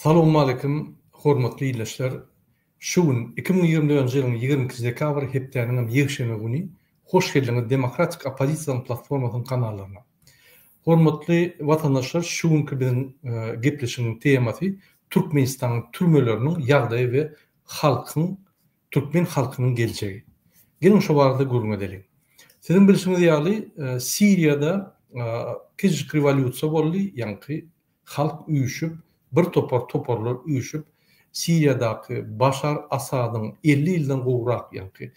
Salamu aleyküm, hormatly izleyijiler. Şuun 2024 ýylyň 22 dekabr hepdeniň ýygşyny güni hoş geldiňiz Demokratik Opozisiýa platformasynyň kanallarına. Hormatly watandaşlar, şuunky biziň gepleşigimiň temasy Türkmenistanyň türmeleriniň ýagdaýy we Türkmen halkynyň geljegi. Gelin şu barada gurulma edelim. Sizin bilişiniz ýaly Siriýada kizik revolýusiýa boldy, ýani halk üýüşüp, bir toporlar üýüşüp Siriýadaky Başar Asadyň 50 ýyldan gowrak ýani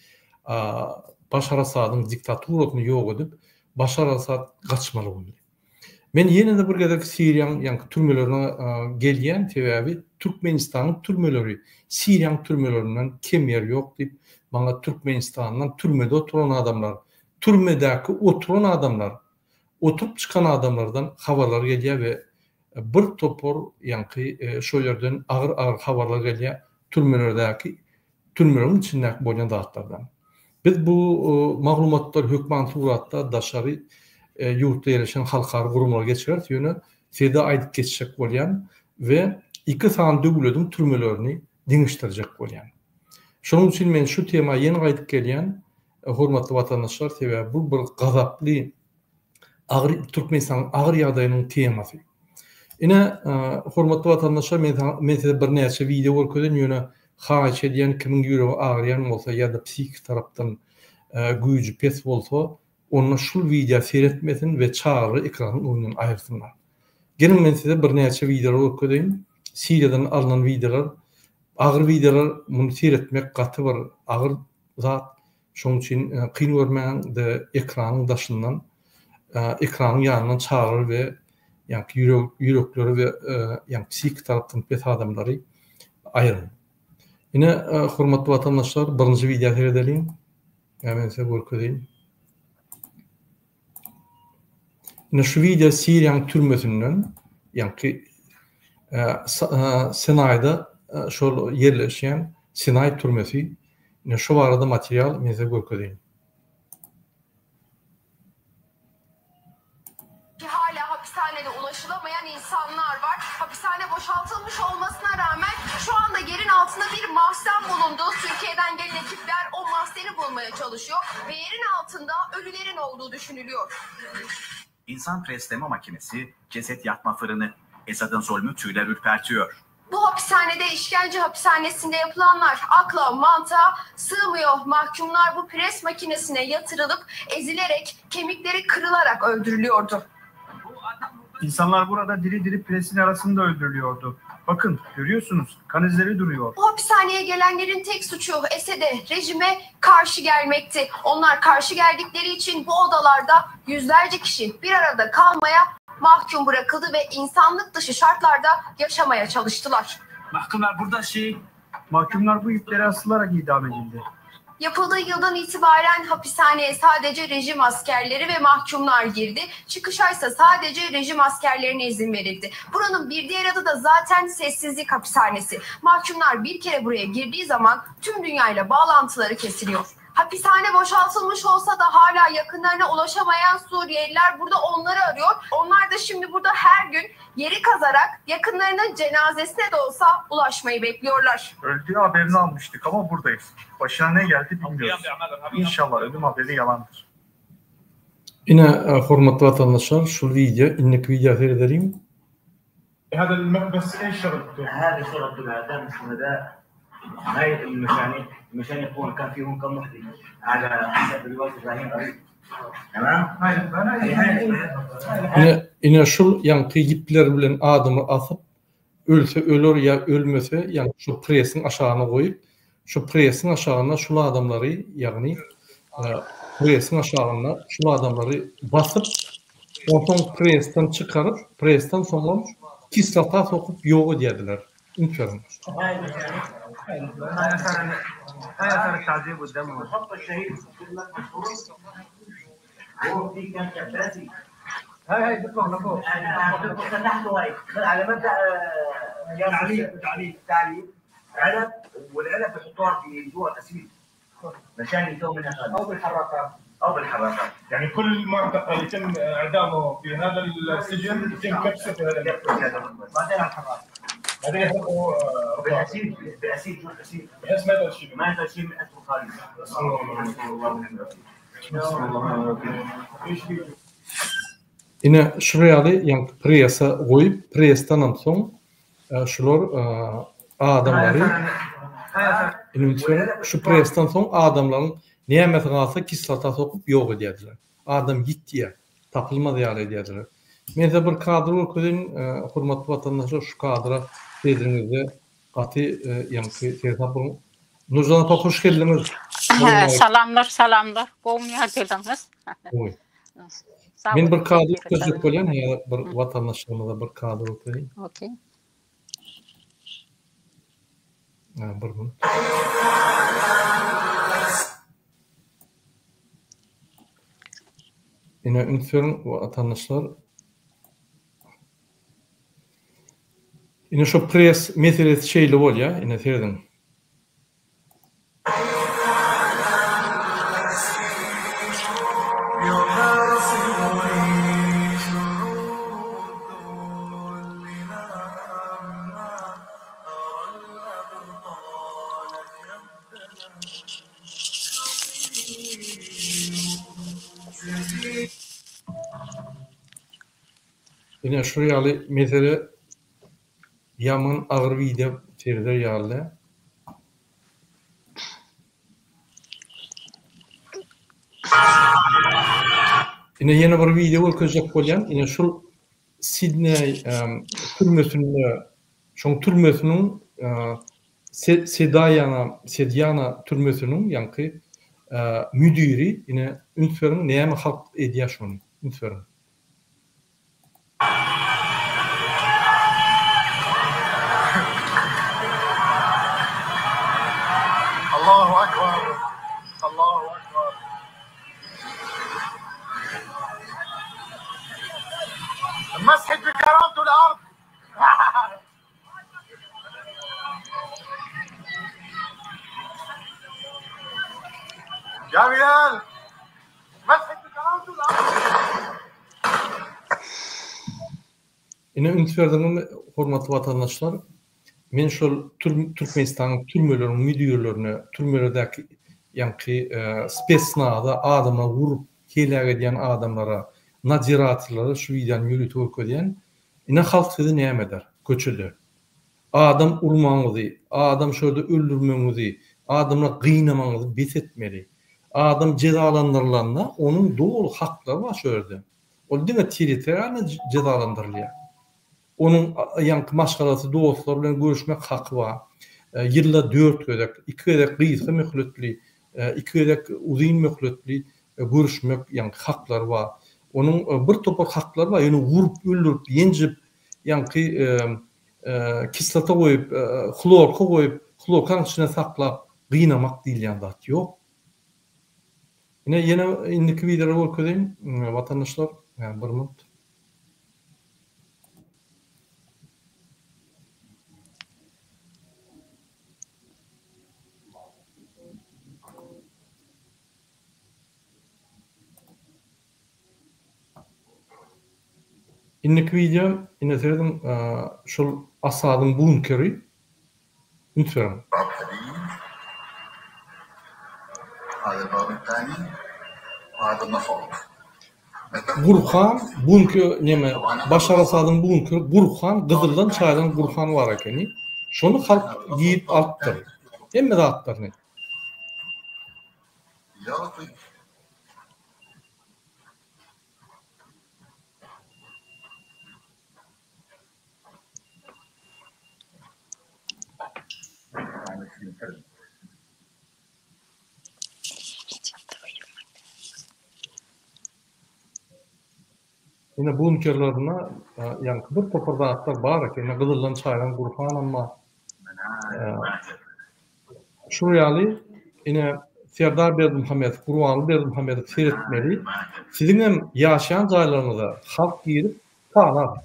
Başar Asadyň diktaturyny ýok edip Başar Asad gaçmaly boldy. Men ýene-de bir gezek Siriýanyň ýani türmelerine gelýän sebäbi Türkmenistanyň türmeleri Siriýanyň türmelerinden kem ýer ýok diýip bana Türkmenistandan türmede oturan adamlar, türmedäki oturan adamlar, oturup çıkan adamlardan habarlar gelýär we bir topor ýani şo ýerden agyr habarlar gelýär türmelerdäki türmelerin içindäki bolýan zatlardan. Biz bu maglumatlar hökümet suratda daşary ýurtda ýerleşen halkary gurumlara geçirt ýöne sede aýdyp geçecek bolýan we iki san döwletiň türmelerini diňişdirjek bolýan. Şonuň üçin men şu tema ýene gaýdyp gelýän hormatly watandaşlar sebäbi bu bir gazaply Türkmenistanyň agyr ýagdaýynyň temasy. Ine hormatly watandaşlar, men size bir näçe video görkezden ýöne haýç edýän kimin ýüregi agyrýan bolsa ýa-da psihik tarapdan güýji pes bolsa onu şu video seyretmesin we çağrı ekranyň öňünden aýyrsynlar. Gelin men size bir näçe video görkezden. Siriýadan alynan videolar, agyr videolar, muny seyretmek gaty bir agyr zat. Şonuň üçin kyn görmäň de ekranyň daşyndan, ekranyň ýanyndan çağırır we ýani ýürekleri we ýani psihik tarapdan pes adamlary aýryr. Ine hormatly watandaşlar, birinji video seyredelim. Men size görkezden. Ine şu video Siriýanyň türmesinden, ýani Sinay'da şol ýerleşýän Sinay türmesi. Ine şu barada material men size görkezden. Hala hapishanede ulaşılamayan insanlar var. Hapishane boşaltılmış olmasına rağmen şu anda yerin altında bir mahzen bulundu. Türkiye'den gelen ekipler o mahzeni bulmaya çalışıyor ve yerin altında ölülerin olduğu düşünülüyor. İnsan presleme makinesi, ceset yatma fırını, Esad'ın zulmü tüyler ürpertiyor. Bu hapishanede işkence hapishanesinde yapılanlar akla, mantığa sığmıyor. Mahkumlar bu pres makinesine yatırılıp ezilerek, kemikleri kırılarak öldürülüyordu. İnsanlar burada diri diri presin arasında öldürülüyordu. Bakın, görüyorsunuz, kan izleri duruyor. Bu hapishaneye gelenlerin tek suçu Esed'e, rejime karşı gelmekti. Onlar karşı geldikleri için bu odalarda yüzlerce kişi bir arada kalmaya mahkum bırakıldı ve insanlık dışı şartlarda yaşamaya çalıştılar. Mahkumlar bu iplere asılarak idam edildi. Yapıldığı yıldan itibaren hapishaneye sadece rejim askerleri ve mahkumlar girdi. Çıkışa ise sadece rejim askerlerine izin verildi. Buranın bir diğer adı da zaten sessizlik hapishanesi. Mahkumlar bir kere buraya girdiği zaman tüm dünyayla bağlantıları kesiliyor. Hapishane boşaltılmış olsa da hala yakınlarına ulaşamayan Suriyeliler burada onları arıyor. Onlar da şimdi burada her gün yeri kazarak yakınlarının cenazesine de olsa ulaşmayı bekliyorlar. Öldüğü haberini almıştık ama buradayız. Başına ne geldi bilmiyoruz. İnşallah ölüm haberi yalandır. Ine hormatly watandaşlar, şu video, innek video seyredelim. هذا المكبس ايش شرطته؟ هذا شرط الإعدام ده هاي المشان يكون كان فيهم كم وحدة على حسب الوقت إبراهيم تمام؟ Ine şu ýani ýipler bilen adamy asyp ölse öler ýa ölmese ýani şu presin aşagyna goýup şu presin aşagyna şu adamlary ýagny presin aşagyna şu adamlary basyp ondan presden çıkaryp presden soňra kislata sokup ýok edýärdiler. Inşallah. هاي أثر التعذيب والدم وحط الشهيد هو في كان كباسي هاي بيطلع لفوق تحته هاي على مبدأ تعليم علب والعلب بيحطوها في جوا الأسيل مشان يسووا منها خالد أو بالحركات يعني كل معتقل يتم إعدامه في هذا السجن يتم كبسه في هذا بعدين على الحركات هذا يحرقوا بالاسيد بالاسيد بحيث ما يقدر شيء ما يقدر شيء من اثر خارج. Ine şuraya yani presa koyup prestan soň şular adamları şu prestan soň adamlaryň näme galsa kislata sokup ýok edýärler. Adam gitdiýär, tapylmaz ýaly edýärler. Men de bir kadr okudum, hormatly watandaşlar, şu kadra dediňizde gaty ýa-ni hesapyň Nurjan apa hoş geldiňiz. Salamlar. Goňa geldiňiz. Oy. Men bir kadr okuduk bolýan, ýa bir watandaşlarymyza bir kadr okudum. Okey. Bir minut. Ine ünsürün watandaşlar ine şu pres meselesi şeýle bolýar, ine serdim. Ine şu ýaly mesele yaman agyr video terder ýaly. Ine ýene bir video görkezek bolýan, ine şol Sydney türmesinde, şoň türmesiniň Sedyana türmesiniň ýanky müdiri ine ünsürün näme halk edýär şonu, ünsürün. Allahu Akbar. Allahu Akbar. مسحت بكرامته الارض. يا بلال مسحت بكرامته الارض. Ine ünsürdiňim hormatly watandaşlar, men şol Türkmenistanyň türmeleriň müdirlerini, türmelerdäki ýanky spesnada adamlar vurup keler edýän adamlara, nadiratlary şu videony ýürütip öküdýän, ine halk sizi näme eder? Köçüdi. Adam urmaňyzy, adam şöyle öldürmeňizi, adamla gynamaňyzy besetmeli. Adam cezalandyrylanda onuň dolu haklary var şöyle. Ol diňe territorialny cezalandyrylýar. Onun ýanky maşgalasy dostlar bilen görüşmek haky var. Ýylda 4 gödek, 2 gödek gysga möhletli, 2 gödek uzyn möhletli görüşmek ýanky haklary var. Onun bir topar haklary var, ýöne wurup, öldürüp, ýenjip, ýanky kislata goýup, xlorka goýup, xlorkaň içine saklap gynamak diýilýän zat ýok. Ýene indiki videoda görkezim, watandaşlar, bir minut. İndiki video ine serdim şol Asad'ın bunkeri ünsürüm. هذا الباب الثاني وهذا المفروض. Gurhan bunker neme Başar Asad'ın bunker Gurhan Gızıldan çaydan Gurhan var ekeni. Şonu halk giyip alttır. Emme de attır ne? يا لطيف. Yine bunkerlerine yani bir toparda atlar var ekeni. Gızıldan çaydan Gurhan ama şuraya yine Serdar Berdimuhammed, Kur'anlı Berdimuhammed seyretmeli. Sizin hem yaşayan zayllarınıza halk girip tağlar.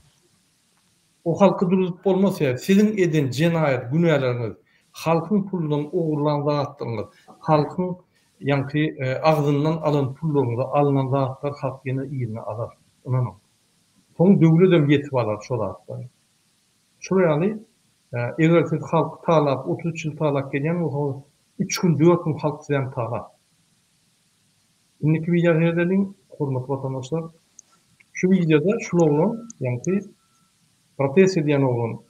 O halkı durup olmasa sizin edin cinayet, günahlarınız, halkın pulundan oğurlan dağıttırınız, halkın yankı ağzından alan pullarınızı alınan dağıtlar halk yine iyiliğine alır. İnanın. Son dövlü de yetip alır şu dağıtlar. Şuraya Eger siz halk talap 33 yıl talap gelýän bolsa 3 gün 4 gün halk sizem talap. Inniki video herdelin hormatly vatandaşlar. Şu videoda şu oğlan yani protest edýän oğlan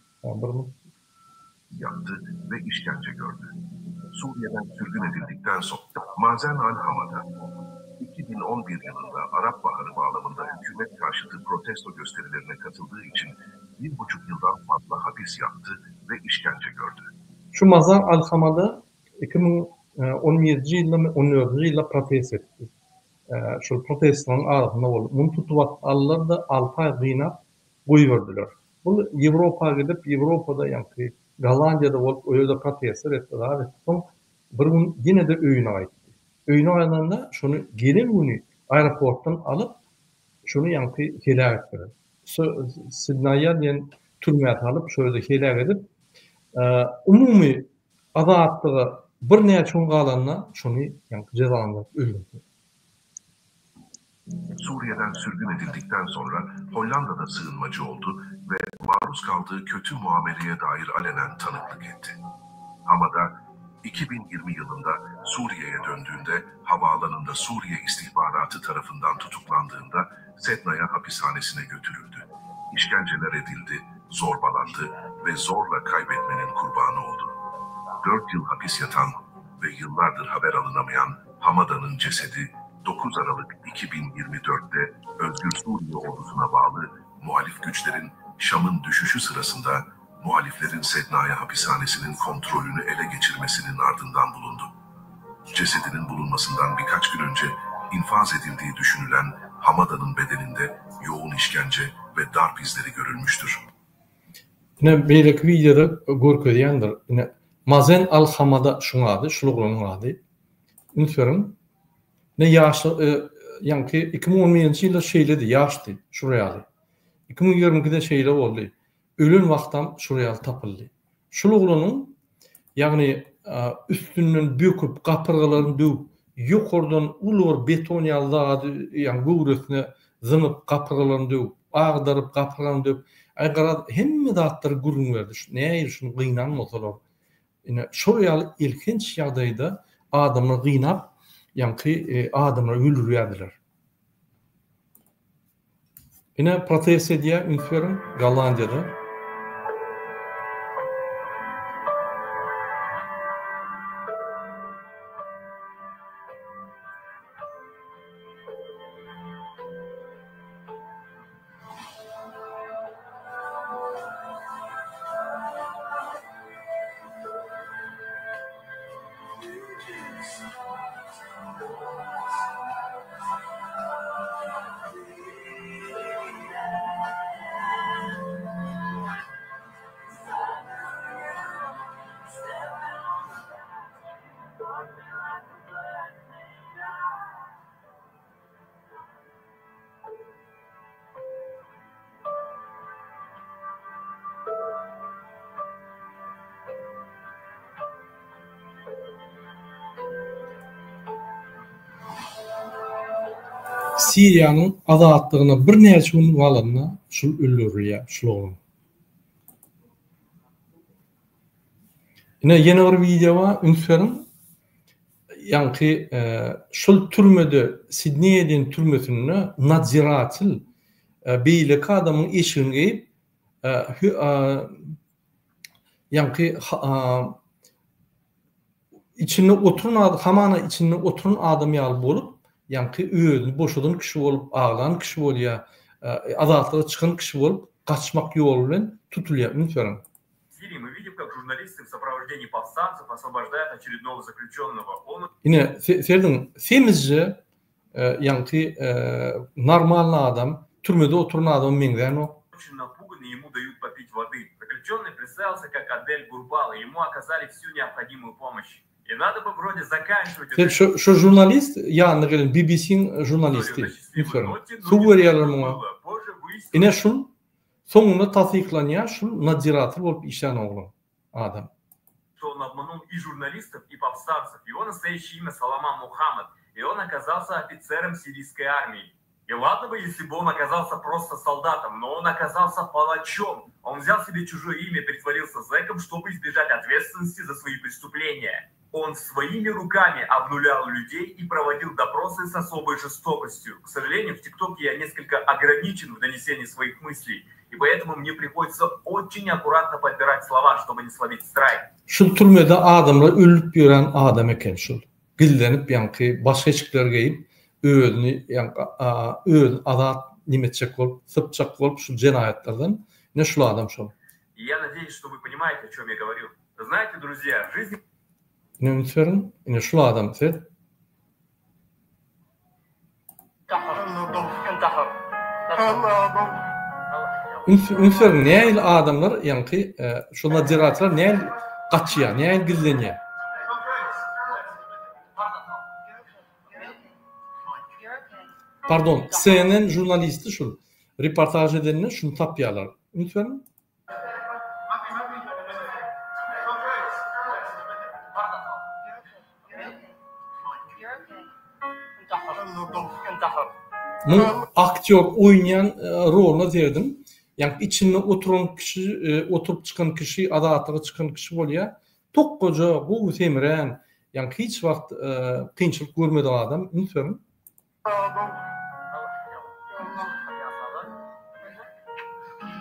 yaptı ve işkence gördü. Suriye'den sürgün edildikten sonra Mazen Al-Hamada 2011 yılında Arap Baharı bağlamında hükümet karşıtı protesto gösterilerine katıldığı için 1,5 yıldan fazla hapis yattı ve işkence gördü. Şu Mazen Al-Hamada 2017 ýylda 14 ýylda protest etdi. Şu protestonun arasında bolup, bunu tutup allar da 6 ay gynap goýberdiler. Bu Ýewropaga gidip, Ýewropada ýa-ni Gollandiýada bolup, öýde protestler etdiler. Soň bir gün ýene de öýüne gaýtdy. Öýüne gaýdanda şunu gelen günü aeroportdan alıp, şunu ýa-ni helak etdiler. Sidnaýa diýen türmäge alıp, şöyle helak edip, umumy azatlygy bir näçe gün galanna şunu ýa-ni cezalandyryp öldürdi. Suriye'den sürgün edildikten sonra Hollanda'da sığınmacı oldu ve maruz kaldığı kötü muameleye dair alenen tanıklık etti. Hamada 2020 yılında Suriye'ye döndüğünde havaalanında Suriye istihbaratı tarafından tutuklandığında Sednaya hapishanesine götürüldü. İşkenceler edildi, zorbalandı ve zorla kaybetmenin kurbanı oldu. 4 yıl hapis yatan ve yıllardır haber alınamayan Hamada'nın cesedi 9 Aralık 2024'te Özgür Suriye ordusuna bağlı muhalif güçlerin Şam'ın düşüşü sırasında muhaliflerin Sednaya hapishanesinin kontrolünü ele geçirmesinin ardından bulundu. Cesedinin bulunmasından birkaç gün önce infaz edildiği düşünülen Hamada'nın bedeninde yoğun işkence ve darp izleri görülmüştür. Yine beýleki videoda görkezýändir. Yine Mazen Al-Hamada şuňady, şuluglaryň ady. Unutmaýarym. Ne yaşlı, yani 2011 yılda şeyledi, yaştı, şuraya. 2022'de şeyle oldu. Ölün vaktam şuraya tapıldı. Şuluglanın, yani üstünden büküp, kapırgalarını dövüp, yukarıdan ulur beton yaldağı, yani gövresine zınıp, kapırgalarını dövüp, ağdarıp, kapırgalarını dövüp, aygara hemme dağıtları gurun verdi. Neye şunu gıynanmasalar? Yani şuraya ilginç ýagdaýda adamı gıynap, yani adamlar öldürýärdiler. Yine protest edýär, unutmaýarym, Gollandiýada. Siriýanyň azatlygyna bir näçe gün galanna şul öldürýär, şul. Ýene bir video var, unutmaýarym. Ýa-ni şul türmede Sidney'den türmesinde nadziratil beýleki adamyň eşigini geyip ýa-ni içinde oturan adam, hamana içinde oturan adam ýaly bolup, ýa-ni öýüni boşadan kişi bolup, ağlan kişi bolýar, azatlyga çykan kişi bolup, kaçmak ýolu bilen tutulýar, unutmaýarym. Сирии мы видим, как журналисты в сопровождении повстанцев освобождают очередного заключенного. Yine Ferdin, semizce yani normal adam, türmede oturan adam meňden o. Очень напуганный, ему дают попить воды. Заключенный представился как Адель Гурбал, и ему оказали всю необходимую помощь. И надо бы вроде заканчивать. Şu jurnalist, yani BBC'nin jurnalisti. Suriýalar muňa. Ine şul soňunda tasdiklanýar, şul nadзиратель bolup işlän oglan adam. Что он обманул и журналистов, и повстанцев. Его настоящее имя Саламан Мухаммад, и он оказался офицером сирийской армии. И ладно бы, если бы он оказался просто солдатом, но он оказался палачом. Он взял себе чужое имя и притворился зэком, чтобы избежать ответственности за свои преступления. Он своими руками обнулял людей и проводил допросы с особой жестокостью. К сожалению, в ТикТоке я несколько ограничен в донесении своих мыслей, и поэтому мне приходится очень аккуратно подбирать слова, чтобы не словить страйк. Şu türmede adamlar ölüp biren adam eken şul. Gillenip yankı başka eşikler giyip özünü yankı öz adat nimetçek olup, sıpçak olup şu cinayetlerden ne şul adam şul. И я надеюсь, что вы понимаете, о чем я говорю. Знаете, друзья, в жизни... Ne ünitverin? Ne şul adam sen? Ünitverin ne il adamlar yankı şu nadiratlar ne il kaçıya, ne il gilleniye? Pardon, CNN jurnalisti şul. Reportaj edenler şunu tapyalar. Ünitverin? Bu aktör oynayan roluna derdim. Yani içinde oturan kişi, oturup çıkan kişi, adatıga çıkan kişi bolýar. Tokgoja, bu semiren, yani hiç wagt kynçylyk görmedi adam. Ünitverin?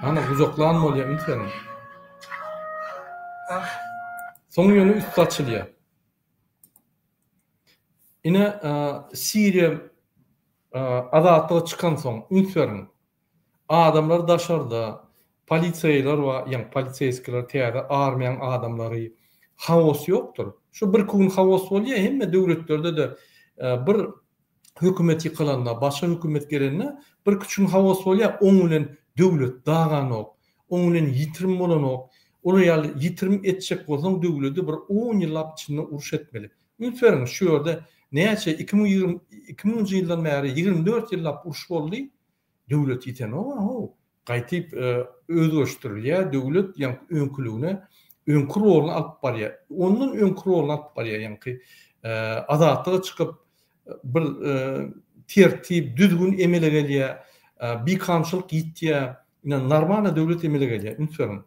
Ana uzaklan bolýar, ünitverin. Soň ýöne üst açylýar. Ine Siriýa adatyga çıkan soň ünitverin. Adamlar daşarda, polisiýalar we ýa polisiýskiler täze armiýan adamlary hawos ýokdur. Şu bir gün hawos bolýar, hemme döwletlerde de bir hökümet ýykylanda, başga hökümet gelende bir küçük hawos bolýar, oň bilen döwlet daganok, oň bilen ýitirim bolanok, onu ýaly ýitirim etjek bolsaň döwleti bir 10 ýyllap içinde uruş etmeli. Ünitverin şu ýerde näçe 2000-nji ýyldan bäri 24 ýyllap uruş boldy. Döwlet ýiten o gaýtyp özgeçtirilýär, döwlet ýa öňkülügine öňkü rolunu alyp barýar. Ondan öňkü rolunu alyp barýar, ýa-ni adatlyga çykyp bir tertip, düzgün emele gelýär, bir kamçylyk ýitýär, ina normal döwlet emele gelýär. Ünitverin.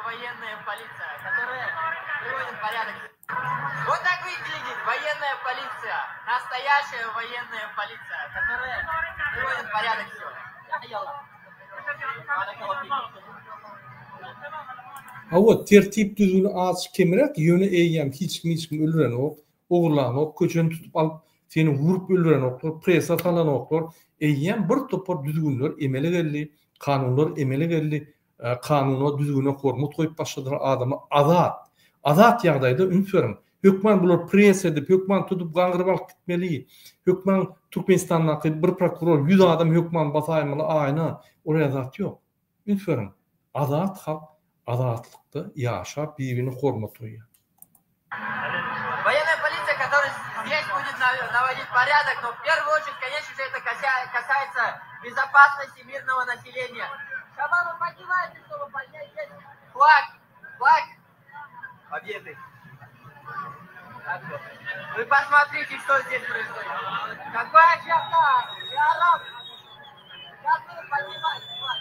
Военная полиция, которая приводит порядок. Вот так выглядит военная полиция, настоящая военная полиция, которая приводит порядок всё. Hawa tertip düzgün az kemirek ýöne eýýän hiç kim ölüren ok, ogurlan ok, köçeni tutup alyp seni vurup ölüren oklar, presa falan oklar eýýän bir topar düzgünler emele geldi, kanunlar emele geldi, kanuna düzgüne hormat goýup başladylar adama adat ýagdaýda ünitverin. Hökman bular presa edip, hökman tutup gaňryp alyp gitmeli. Hökman Türkmenistan'da bir prokuror 100 adam hökman basaýmaly aýna, oraya zat ýok. Ünitverin. Adat halk adatlykda ýaşap bir-birini hormatlaýar. Военная полиция, которая здесь будет наводить порядок, но в первую очередь, конечно же, это касается безопасности мирного населения. Шабану, поднимайте, чтобы поднять здесь флаг победы. Вы посмотрите, что здесь происходит. Какая чата! Я рад! Как вы поднимаете флаг?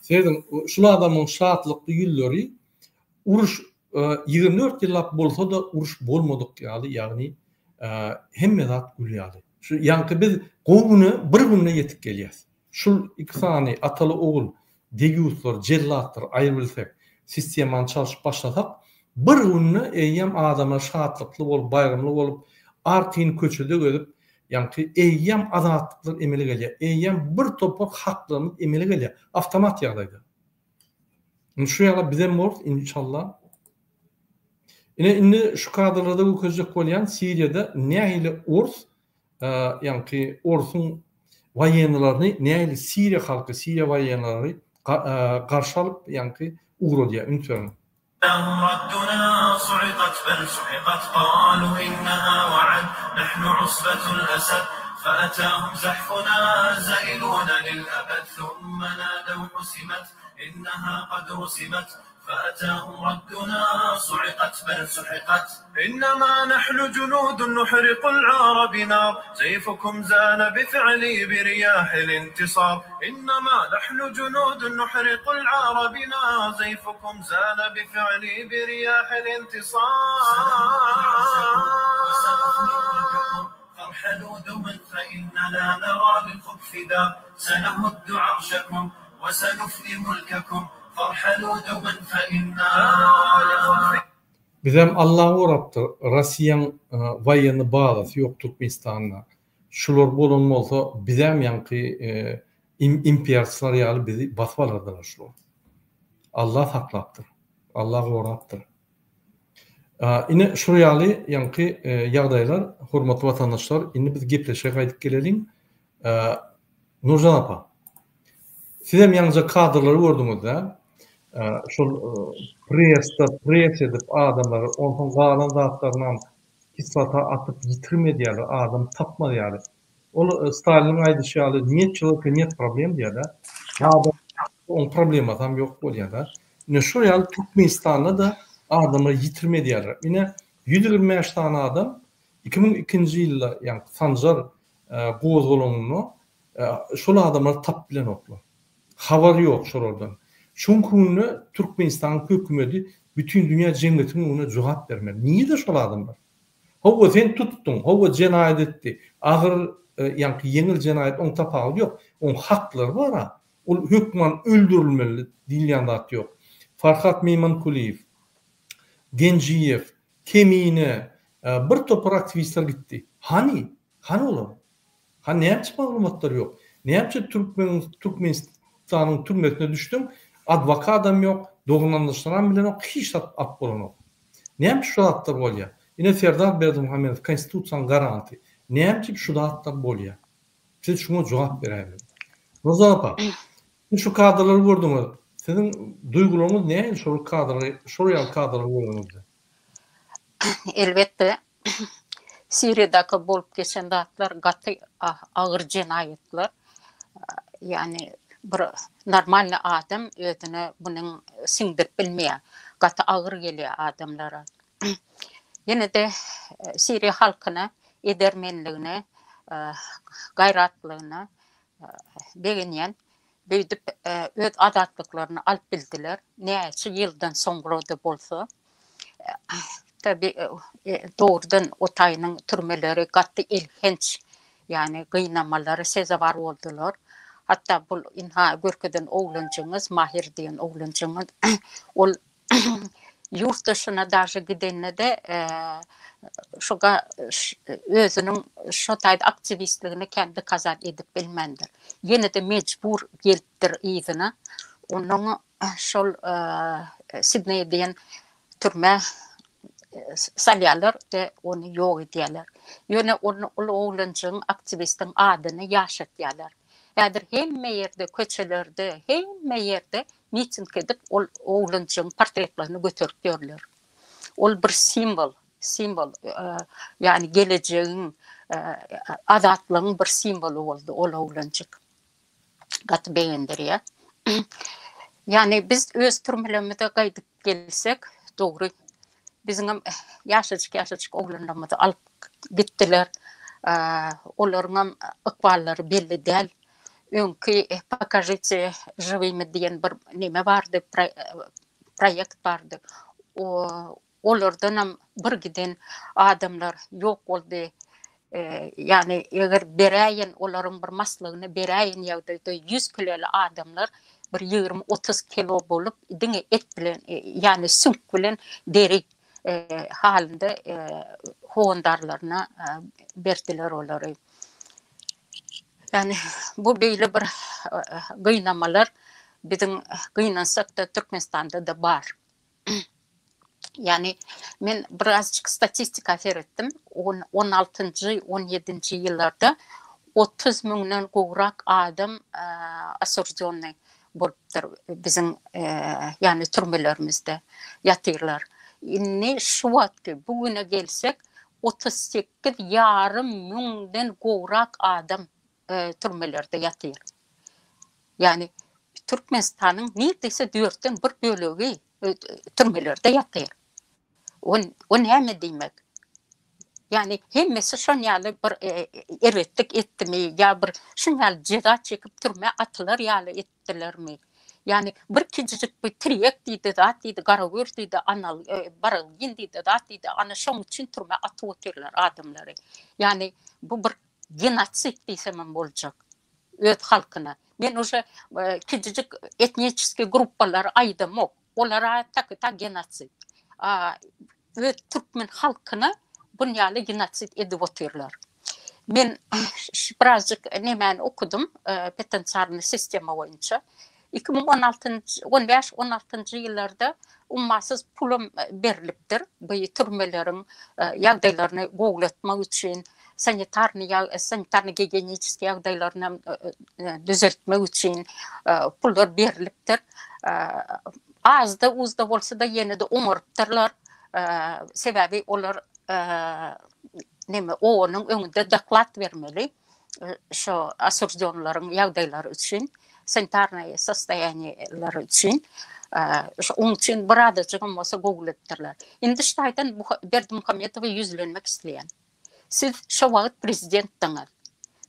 Sezin, şul adamın şatlykly ýylları uruş 24 ýyllap bolsa da uruş bolmadyk ýaly, hemme zat gülýärdi. Şu ýanky biz gowuny bir günde ýetip gelýäs. Şul iki sany ataly ogul, degüsler, jellatlar aýrylsak, sistemany çalyşyp başlasak, bir günde eýýäm adamlar şatlykly bolup, baýramly bolup, arkyny köçede görüp, ýa-ni eýýäm azatlyklar emele gelýär, eýýäm bir topar haklarymyz emele gelýär, awtomat ýagdaýda. Şu ýaga bizem bor inşallah. Indi şu kadrlarda bu közjek bolýan Siriýada nähili urs, ýa-ni ursun waýenlaryny, nähili Siriýa halky, Siriýa waýenlary garşy alyp, ýa-ni ugrulýar, ünitverin. ردنا صعقت بل سحقت قالوا إنها وعد نحن عصبة الأسد فأتاهم زحفنا زائلون للأبد ثم نادوا حسمت إنها قد رسمت فأتاهم ردنا صعقت بل سحقت إنما نحن جنود نحرق العار بنار سيفكم زان بفعلي برياح الانتصار إنما نحن جنود نحرق العار بنار سيفكم زان بفعلي برياح الانتصار فارحلوا دوما فإننا نرى بالخبث ذا سنهد عرشكم وسنفني ملككم فارحلوا دوما فإننا Bizem Allah'a uğraptır. Russiyan vayanı bağlısı yok Türkmenistan'a. Şular bolun olsa bizem yankı impiyatçılar yalı bizi basvalardılar şular. Allah saklaptır. Allah'a uğraptır. Yine şurayalı yankı yağdaylar, hurmatlı vatandaşlar, yine biz gepleşe kaydık gelelim. Nurcan apa, sizem yalnızca kadrları gördünüz da, pres edip adamları, ondan qalan zatlarından kisvata atıp yitirmedi yani, adam tapmadı yani. O Stalin'in aydışı yalı, niyet problem diye de, on problem adam yok bol ya da. Yine şurayalı Türkmenistan'la da adamı yitirmedi yani. Yine 125 tane adam 2002 yılda yani Sancar Qo'zg'olonunu şol adamlar tap bilen oklu. Havari yok şolordan. Çünkü Türkmenistan hükümeti bütün dünya cemiyetinin ona cevap vermedi. Niye de şol adamlar? Hava sen tuttun, hava cinayet etti. Ağır yani yengil cinayet on tapağı yok. On hakları var ha. O hükmen öldürülmeli dilyanda yok. Farhat Meymankuliyev, Genciyev, Kemine, bir topar aktivistler gitti. Hani olur? Ne yapacak malumatları yok? Ne yapacak Türkmenistan'ın türmesine düştüm? Advokat adam yok, doğrulanmışlanan bile yok, hiç at bolan yok. Ne yapacak şu atlar bol ya? Yine Serdar Berdimuhamedov, konstitusiyon garanti. Ne yapacak şu atlar bol ya? Siz şuna cevap verelim. Nurcan apa, şu kadroları gördünüz. Sizin duygularınız ne? Şuraya kadroları gördünüz. Elbette Suriye'deki bolup geçen dağıtlar gatı ağır cinayetler. Yani bir normal adam ödüne bunun singdirip bilmeyen gatı ağır geliyor adamlara. Yine de Suriye halkına, edermenliğine, gayratlığına beğenen büyüdüp öz adatlıklarını alıp bildiler. Neyse yıldan sonra da bolsa. Tabi doğrudan Otay'nın türmeleri gatı ilginç yani kıynamaları sezavar oldular. Hatta bu inha görkeden oğluncunuz, Mahir diyen oğluncunuz ol yurt dışına daşı gidenine de şoga özünün şotayda aktivistliğini kendi kazat edip bilmendir. Yine de mecbur geliptir izine. Onun şol Sydney diyen türme salyalar da onu yok ediyorlar. Yine onun oğluncunun aktivistin adını yaşatıyorlar. Yani hem yerde, köçelerde, hem yerde miting edip oğluncunun portretlerini götürüp görürler. O bir simbol yani geleceğin adatlığın bir simvolü oldu o oğluncuk. Gatı beğendir ya. Yani biz öz türmelerimize kaydıp gelsek doğru. Bizim yaşacık oğlanlarımızı alıp gittiler. Onların ıkbalları belli değil. Önkü Покажите живыми diyen bir neme vardı, proyekt vardı. Onlardan bir giden adamlar yok oldu. Yani eğer bereyin, onların bir maslığını bereyin yağdı. 100 kilolu adamlar bir 20-30 kilo bulup dine et bilen, yani sünk bilen deri halinde hoğundarlarına verdiler onları. Yani bu böyle bir kıynamalar bizim kıynansak da Türkmenistan'da da var. Yani ben birazcık statistika verettim. 16. 17. yıllarda 30 mindən qoğrak adam asırcını bolupdur bizim yani türmelerimizde yatırlar. Ne şu vakti bugüne gelsek 38,5 mindən qoğrak adam türmelerde yatır. Yani Türkmenistan'ın neredeyse 4'ten 1 bölüğü türmelerde ýatyr. On näme diýmek? Yani hemmesi şonýaly bir eretlik etdimi, ýa bir şonýaly jeda çekip türme atylar ýaly etdilermi? Yani bir kicicik bir triyek diýdi, zat diýdi, garagör diýdi, anal baragyn diýdi, zat diýdi, ana şoň üçin türme atyp oturlar adamlary. Yani bu bir genotsid diýsem boljak öz halkyna. Men uşa kicicik etniçiski gruppalar aýdym ok. Olara ta genotsid. Öz türkmen halkyna bunyalı genotsid edip oturlar. Men birazcık nemeni okudum penitenciarny sistema boýunça. 2015-16 ýyllarda ummasız pulum berilipdir. Bu türmelerin ýagdaýlaryny gowlatmak üçin, sanitarny gigienistik ýagdaýlaryny düzeltmek üçin pullar berilipdir. Azda uzda bolsa da ýene-de oňarypdyrlar. Sebäbi olar onuň öňünde doklat vermeli. Şo assurjionlaryň ýagdaýlary üçin, sanitarny sostoýanýalary üçin, onun üçin biradajygym bolsa gowlatdyrlar. Indi ştaýdan Berdimuhammedowa ýüzlenmek isleýän. Siz şo wagt prezidentdiňiz.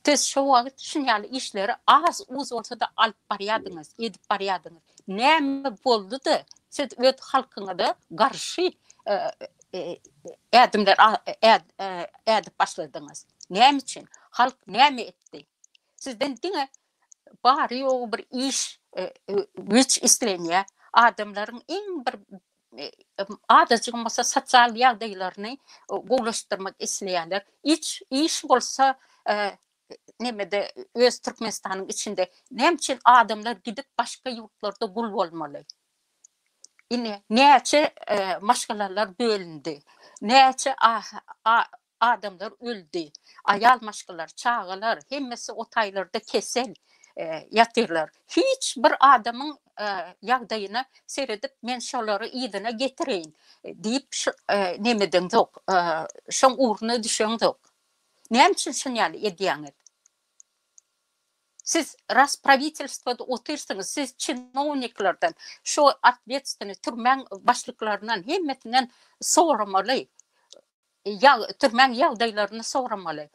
Siz şo wagt şunýaly işleri az uz bolsa da alyp barýadyňyz, edip barýadyňyz. Näme boldy-da? Siz öz halkyňa da garşy ädimler ädip başladyňyz. Näme üçin? Halk näme etdi? Sizden diňe bari ýok bir iş, güç islenýär. Adamlaryň iň bir adajygym bolsa sosial ýagdaýlaryny gowlaşdyrmak isleýärler. İş bolsa nemede öz Türkmenistanyň içinde näme üçin adamlar gidip başga ýurtlarda gul bolmaly? Näçe maşgalalar bölündi? Näçe adamlar öldü? Ayal maşgalar, çağalar, hemmesi o taýlarda kesel ýatyrlar. Hiç bir adamın ýagdaýyna seredip men şolary ýydyna getireýin diýip nemeden tok, şoň urna düşeň tok. Näme üçin şonýaly edýäňiz? Siz raspravitelstwoda otursaňyz, siz çinovniklardan, şo atветственный türmen başlyklaryndan hemmetinden soramaly. Türmen ýagdaýlaryny soramaly.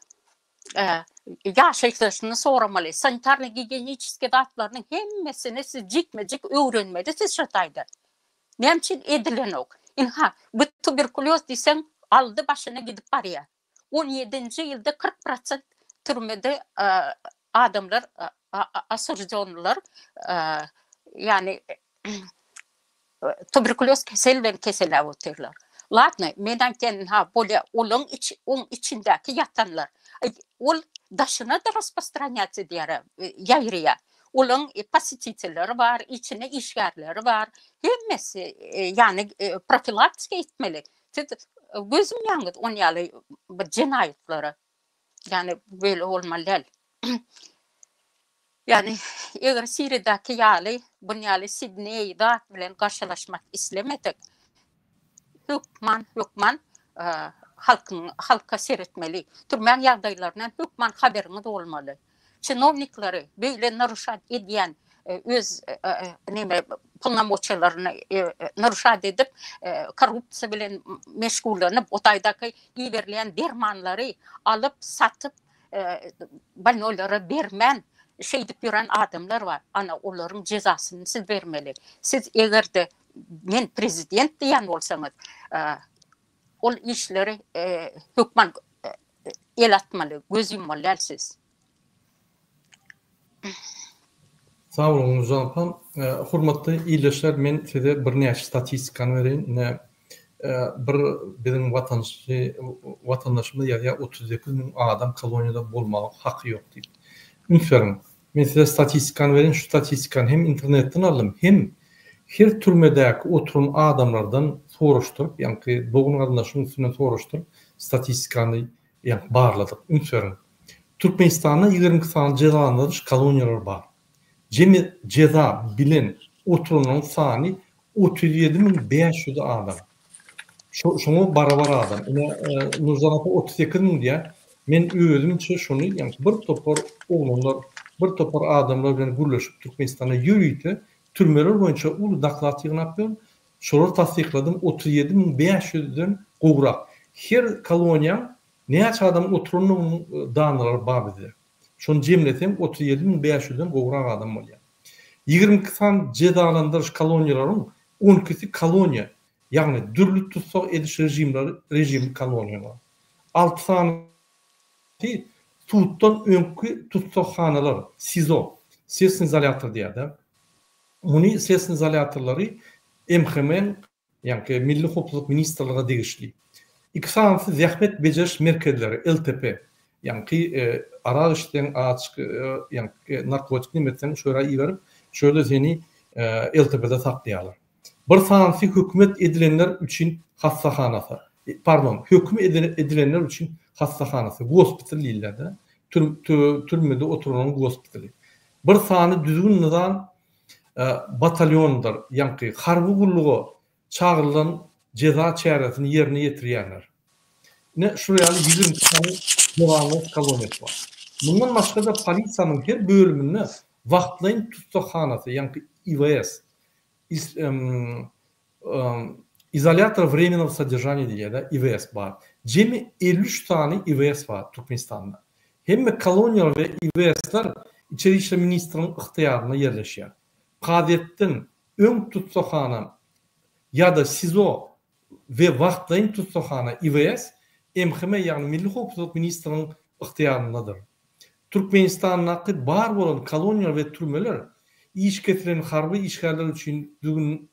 Ýaşaýyşyny soramaly. Sanitarny gigienistik datlarynyň hemmesini siz jikmejik öwrenmeli siz şo taýda. Näme üçin edilen ok? Bu tuberkuloz diýseň aldy başyna gidip barýar. 17-nji ýylda 40% türmede adamlar, assurjionlar, yani tuberkuloz keselden keselä oturlar. Ladna, menen bolýa olyň içindäki ýatanlar. Ol daşyna da rasprostranýatsiýa diýär, ýaýrýa. Olyň pasititelleri var, içine işgärleri var. Hemmesi, yani profilaktika etmeli. Gözüm ýaňyt onýaly bir jenaýatlary. Yani böyle olmaly. Yani eger Siriýadäki ýaly, bunýaly Sidney'da bilen garşylaşmak islemedik. Hükman halka seretmeli. Türmen ýagdaýlaryna hükman haberiňiz bolmaly. Çinovniklary beýle naruşat edýän öz polnomoçylaryny naruşat edip korrupsiýa bilen meşgullanyp o taýdaky ýiberilen dermanlary alyp satyp balnolara bermen şeýdip ýören adamlar var. Ana olaryň jezasyny siz bermeli. Siz egerde men prezident diýen bolsaňyz, ol işleri hükman el atmaly, göz yummaly siz. Sağ olun Nurcan apam. Hormatly ýyleşler, men size bir näçe statistikany berýän. Bizim vatandaşımız ýa 32 000 adam koloniýada bolmagy haky ýok diýip. Ünsüň, men size statistikany berýän, şu statistikany hem internetden aldım, hem her türmedäki oturan adamlardan soruşturup, ýani dogun aryndaşyň üstüne soruşturup, statistikany barladyk. Ünsüň, Türkmenistanda 22 sany jezalandyrylmış koloniýalar bar. Jemi jeza bilen oturanyň sany 37.500 adam. Şoňa barabar adam. Nurcan apa 32 000 diýär. Men özümçe şonu, ýani bir topar oglanlar, bir topar adamlar bilen gürleşip Türkmenistana ýürüýdi. Türmeler boýunça uly doklat ýygnap berýär. Şolar tasdikladım 37.500'den gowrak. Her koloniya näçe adam oturunyň danlary bar bidir. Şonu jemlesem 37.500'den gowrak adam bolýar. 22 san cezalandırış koloniýalaryň 12'si koloniya, ýagny dürlük tutsak ediş rejimi koloniýalar. 6 san tutdan öňkü tutsakxanalar, SIZO, ses izolator diýär. Muny ses izolatorlary MHM, ýani Milli Howpsuzlyk Ministrligi degişli. 2 sanysy zähmet bejeriş merkezleri LTP, ýani ara işden açyk, ýani narkotik nimetden şöra iýerip, şöyle seni LTP'de saklaýarlar. Bir sanysy hökümet edilenler üçin hassahanasy. Höküm edilenler üçin hassahanasy, hospital diýilýär. Türmede oturan hospitali. Bir sany düzgün nizam batalyonlar, ýani harby gullugy çağırılan ceza çäresini ýerine ýetirýärler. Şuraya 20 sany dowamly koloniýa bar. Bundan başga da polisiýanyň her bölüminde wagtlaýyn tutsakhanasy, ýani IVS, izolator временного содержания diýär, IVS bar. Jemi 53 tane IVS bar Türkmenistanda. Hemme koloniýal we IVS'ler İçeri İşler Ministrinin ihtiyaryna yerleşýär. Qadetden öň tutsakhana ýa-da SIZO we wagtlaýyn tutsakhana IVS MHM ýani Milli Howpsuzlyk Ministrinin ihtiýaryndadyr. Türkmenistanyň bar bolan koloniýal we türmeler iş getiren harby işgärler üçin düzgün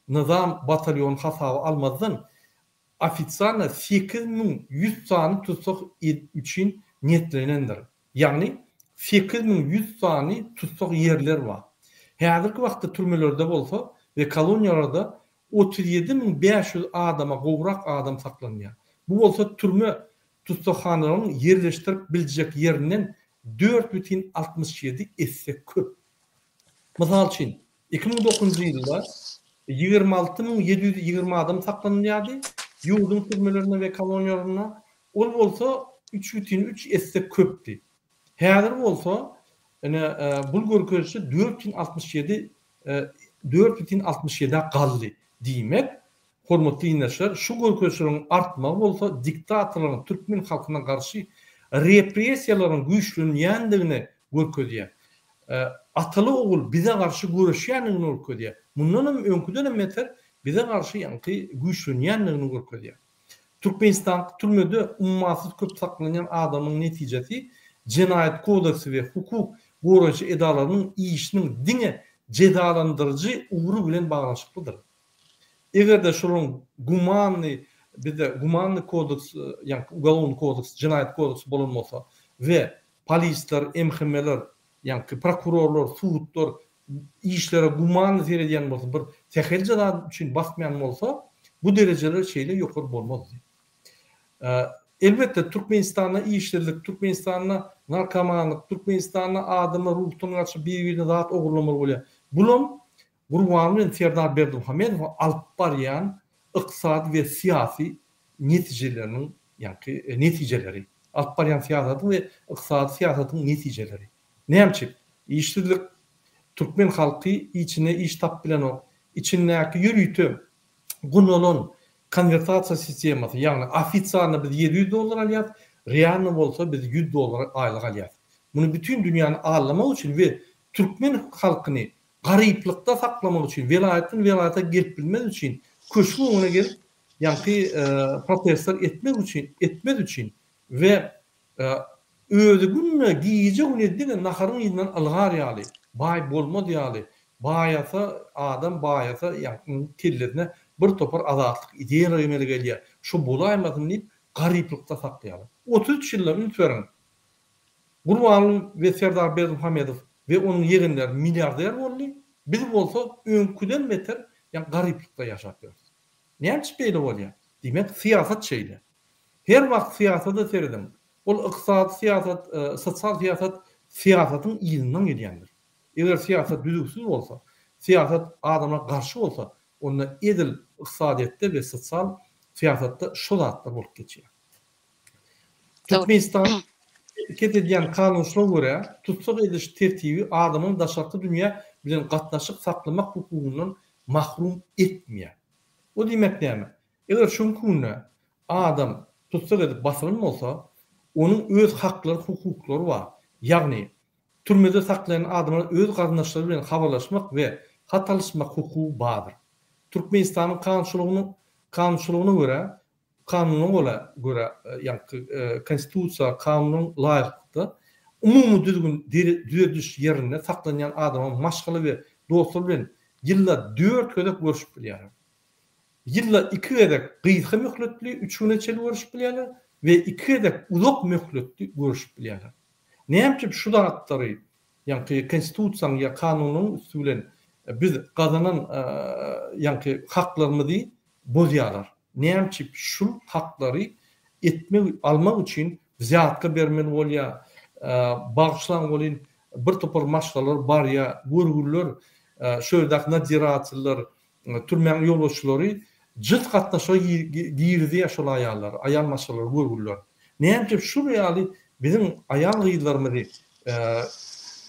nizam batalyon hasaby almazdan ofisialna 8100 sany tutsak üçin niyetlenendir. Ýagny 8100 sany tutsak ýerler bar. Häzirki wagtda türmelerde bolsa we koloniýalarda 37.500 adama gowrak adam saklanýar. Bu bolsa türme tutsakhanalarını yerleştirip biljek ýerinden 4,67 esse köp. Mysal üçin 2009-njy ýylda 26.720 adam saklanýardy ýurdun türmelerine we koloniýalaryna. Ol bolsa 3,3 esse köpdi. Häzir bolsa bu görkeşi 4,67 galdy diýmek. Hormatly dinleşler, şu görkeşiň artma bolsa diktatorlaryň türkmen halkyna karşı repressiýalaryň güýçlenýändigini görkezýär. Ataly ogul bize karşı görüşýändigini görkezýär. Mundan öňküden meter bize karşı ýanky güýçlenýändigini görkezýär. Türkmenistan türmede ummatsız köp saklanyan adamın neticesi Cinayet Kodeksi ve hukuk goraçy edalarynyň işiniň diňe cezalandırıcı uğru bilen bağlanşyklydyr. Egerde şolun gumanly kodeks, ýani ugalowny kodeks, Cinayet Kodeksi bolanmasa ve polisler, MHM'ler, ýani prokurorlar, sudlar işlere gumanly seredýän bolsa, bir tehel jaza üçin basmaýan bolsa, bu derejeler şeýle ýokary bolmaz. Elbette Türkmenistan'a işçilik, Türkmenistan'a narkomanlık, Türkmenistan'a adamı ruhtunun açı bir zat oğurlamalı bolýar. Bulum Gurban bilen Serdar Berdimuhamedov alyp barýan iqtisadi we siyasi netijeleriniň, ýani netijeleri, alyp barýan siýasatyň we iqtisadi siýasatyň netijeleri. Näçe işçilik Türkmen halky içine iş tap bilen o içindäki ýürüýtü gunolan konvertasiya sistemasy, ýagny ofisialny biz $700 alýar, realny bolsa biz $100 aýlyk alýar. Muny bütün dünýäni anlamak üçin we türkmen halkyny garyplykda saklamak üçin, velayata gelip bilmek üçin, köşkü öňüne gelip ýanky protestler etmek üçin we özüňe giýije günedigin naharyň ýylan algar ýaly, baý bolmaz ýaly, baýasa adam baýasa ýani kellerine bir topar azatlyk ideýa ýemeli gelýär. Şu bolaýmasyny diýip garyplykda saklaýarlar. 33 ýyllar ünsüren Gurban we Serdar Berdimuhamedov we onun ýegenler milliarder boldy. Biz bolsa öňküden beter ýani garyplykda ýaşap ýörüz. Näçe beýle bolýar? Diýmek siýasat şeýle. Her wagt siýasata seredem. Ol iqtisadi siýasat, sosial siýasat siýasatyň ýylynyň gelýändir. Eger siýasat düzgünsiz bolsa, siýasat adamlara garşy bolsa, onda edil iqtisadiýetde we sosial siýasatda şu zatlar bolup geçýär. Türkmenistan ketediýän kanunçylyga görä tutsak ediş tertibi adamyň daşarky dünýä bilen gatnaşyp saklamak hukugundan mahrum etmeýär. O demek näme? Eger şunkuna adam tutsak edip basılın olsa, onun öz hakları, hukuklary var. Ýagny türmede saklayan adamlar öz garyndaşlary bilen habarlaşmak we hatalışmak hukuky bardyr. Türkmenistanyň kanunçylygyna göre, kanuna göre ýa-ni konstitusiýa, kanunyň laýykly umumy düzgün düzüş ýerine saklanýan adamlar maşgaly we dostlar bilen ýylla 4 gödek görüşip bilýär. Ýylla 2 gödek gysga möhletli, 3 güne çel görüşip bilýärler we 2 gödek uzak möhletli görüşip bilýärler. Näme şu daratları, ýa-ni konstitusiýaň ýa kanunyň üstünden biz gazanan ýa-ni haklarymyzy bozýarlar. Näme şu haklary etmek almak üçin ziyatka bermeli bolýar, bagşlan bolýan bir topar maşgalar bar ýa görgüller, şöýdäk nadiratçylar, türmeň ýolbaşçylary jyt gatnaşa girdi ýaşal aýallar, aýal maşgalar, görgüller. Näme şu ýaly bizim aýal gyýlarymyzy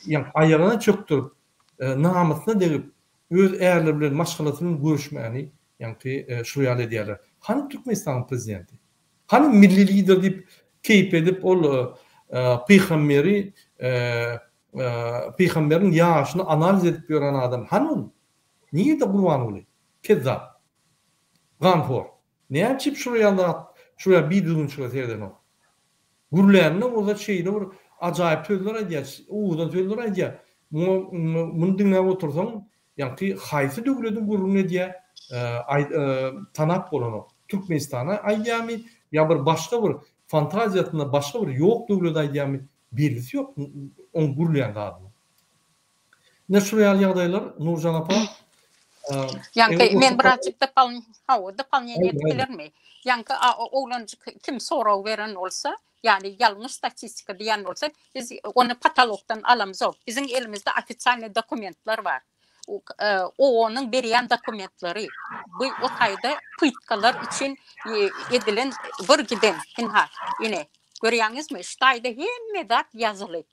ýa aýagyna çöktürip namusyna degip öz äärleri bilen maşgalatyny görüşmäni ýa-ni şu ýaly edýärler. Hani Türkmenistan prezidenti? Hani milli lider dip keyip edip ol peýgamberi peýgamberiň ýaşyny analiz edip ýören adam? Hani ol? Niye de gurban oly? Kezzap. Ganfor. Näme çip şu ýalda şuraya bir düzgün çykaterden o. Gurlanyň ola şeýle bir ajaýyp sözler edýär, uwdan sözler edýär. Muny dinläp otursaň, ýa-ni haýsy döwletiň gurrun edýär, tanap bolany. Türkmenistana aýdýarmy ýa bir başga bir fantaziýatynda başga bir ýok döwlet aýdýarmy belgisi ýok on gurlayan adam. Ne şu ýaly ýagdaýlar Nurjan apa? Yani men birazcık doполнение etkilermi? Yani oğlan kim soraw beren olsa, yani yalnız statistika diýen olsa, biz onu katalogdan alamyz. Bizim elimizde ofitsial dokumentler var. Onun berýän dokumentlary bu o taýda pytkalar için edilen bir giden ine görýäňizmi? Ştaýda hemme dat ýazyly.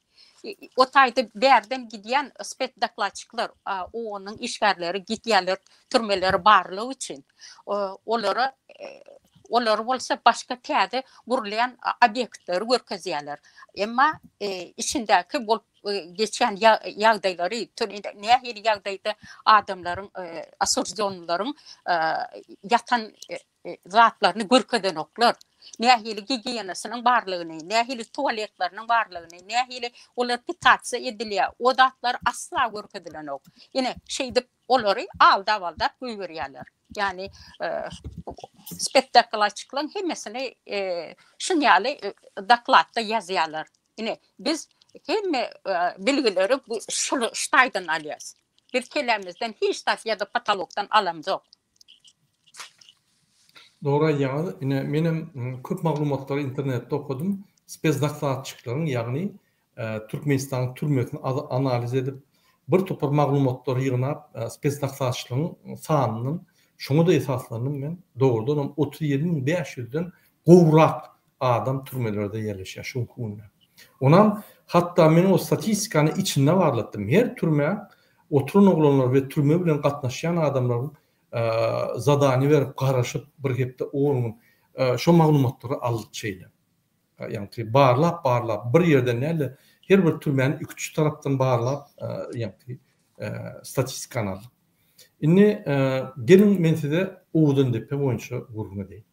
O taýda berden gidýän spetdaklatçyklar, onun işgärleri, gidýärler, türmeleri barlygy için olar bolsa başga täze gurlayan obyektler görkezýärler. Emma içindäki bol geçen ýagdaýlary, nähili ýagdaýda adamlaryň, asorsionlaryň yatan zatlaryny görkeden oklar. Nähili gigiyenasynyň barlygyny, nähili tualetlarynyň barlygyny, nähili olar pitasiýa edilýär. O zatlar asla görkedilen ok. Ýene şeýdip olary aldap goýberýärler. Yani spektakulaçyklaryň hemmesini şunýaly dokladda ýazýarlar. Ýene biz hemme bilgileri bu ştaýdan alýarys. Bir kelemizden hiç ýa-da patologdan alamyz. Doğru ýa-ni menim köp maglumatlary internetde okudum. Spesdaklatçyklaryň ýagny Türkmenistan türmesini analiz edip bir topar maglumatlary ýygnap spesdaklatçylygyň sanynyň şoňa da esaslandım men. Doğrudan 37.500'den gowrak adam türmelerde ýerleşýär şu günde. Onam hatta men o statistikany içinde barlatdym. Her türme oturan oglanlar we türme bilen gatnaşýan adamlaryň zadany berip garaşyp bir hepde onun şu maglumatlary alyp çeýle. Ýani barlap bir ýerden näle her bir türmeni 2-3 tarapdan barlap ýani statistikany alyp. Indi gelin men size Uwdun depe boýunça gurgun edeyim.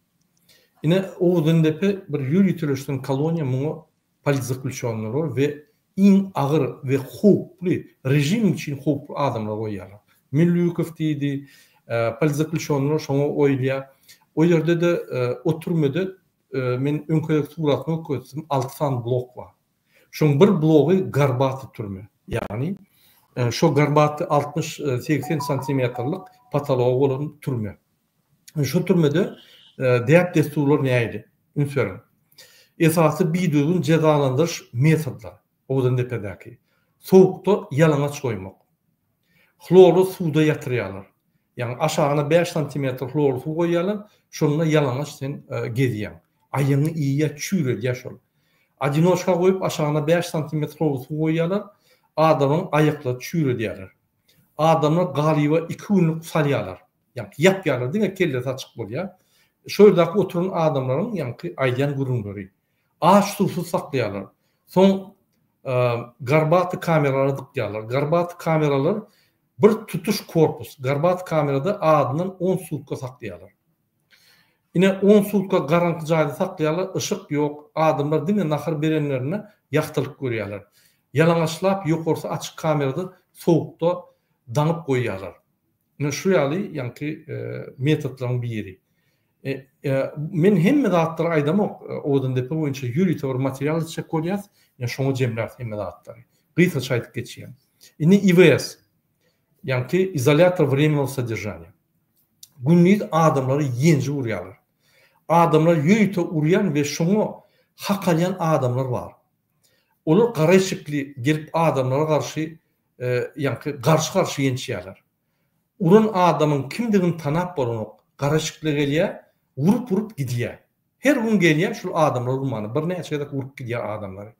Indi Uwdun depe bir ýürütülüşden koloniýa muňa polis zakljuçanlary we iň agyr we hoply rejim üçin hoply adamlar goýýarlar. Millykow diýdi, polis zakljuçanlary şoňa oýlýar. O ýerde de o türmede men öňkörek suratyny koýdum, 6 san blok bar. Şoň bir blogy Garbaty türme. Ýani şu Garbaty 60-80 santimetrlik patology bolan türme. Şu türmede diýip desturlar näýdi? Ünsörün. Esasy biýdüğün cezalandyryş metodlary. Owdan depedäki. Soğukda ýalaňaç goýmak. Klorlu suwda ýatyrýarlar. Ýani aşagyna 5 santimetr klorlu suw goýýarlar, şonda ýalaňaç sen gezýän. Aýyňy iýe çüýre ýaşol. Adinoşka goýup aşagyna 5 santimetr klorlu suw goýýarlar, adamyň aýaklary çüýre diýerler. Adamlar galyba 2 günlük salýarlar. Yani yapyalar diye kelle açık bolýar. Şöyle oturan adamların yani aydan gurunları. Ağaç susu saklayalar. Son garbat kameraları dıkyalar. Garbat kameralar bir tutuş korpus. Garbat kamerada adının 10 sutka saklayalar. Yine 10 sutka garankı jayda saklayalar. Işık yok. Adamlar dine nahar berenlerine yaktılık görüyorlar. Yalanaşlap yok olsa açık kamerada soğukta danıp koyuyorlar. Yine şu yali yani metotların bir yeri. Men hemme dağıtları aydamak odan depe boyunca yürüyte var materyal çek koyacağız. Yani şunu cemler hemme dağıtları. Gıyta çaydık geçiyen. Yine IVS. Yani izolятор временного содержания. Günlük adamları yence uğrayalar. Adamlar yürüyte uğrayan ve şunu hakalayan adamlar var. Olur karışıklı gelip adamlara karşı yani karşı yençiyalar. Urun adamın kimdiğini tanap bolanyk karışıklı gelýär, vurup gidiyor. Her gün gelýär şu adamlar urmanı. Bir näçe da vurup gidiyor adamları.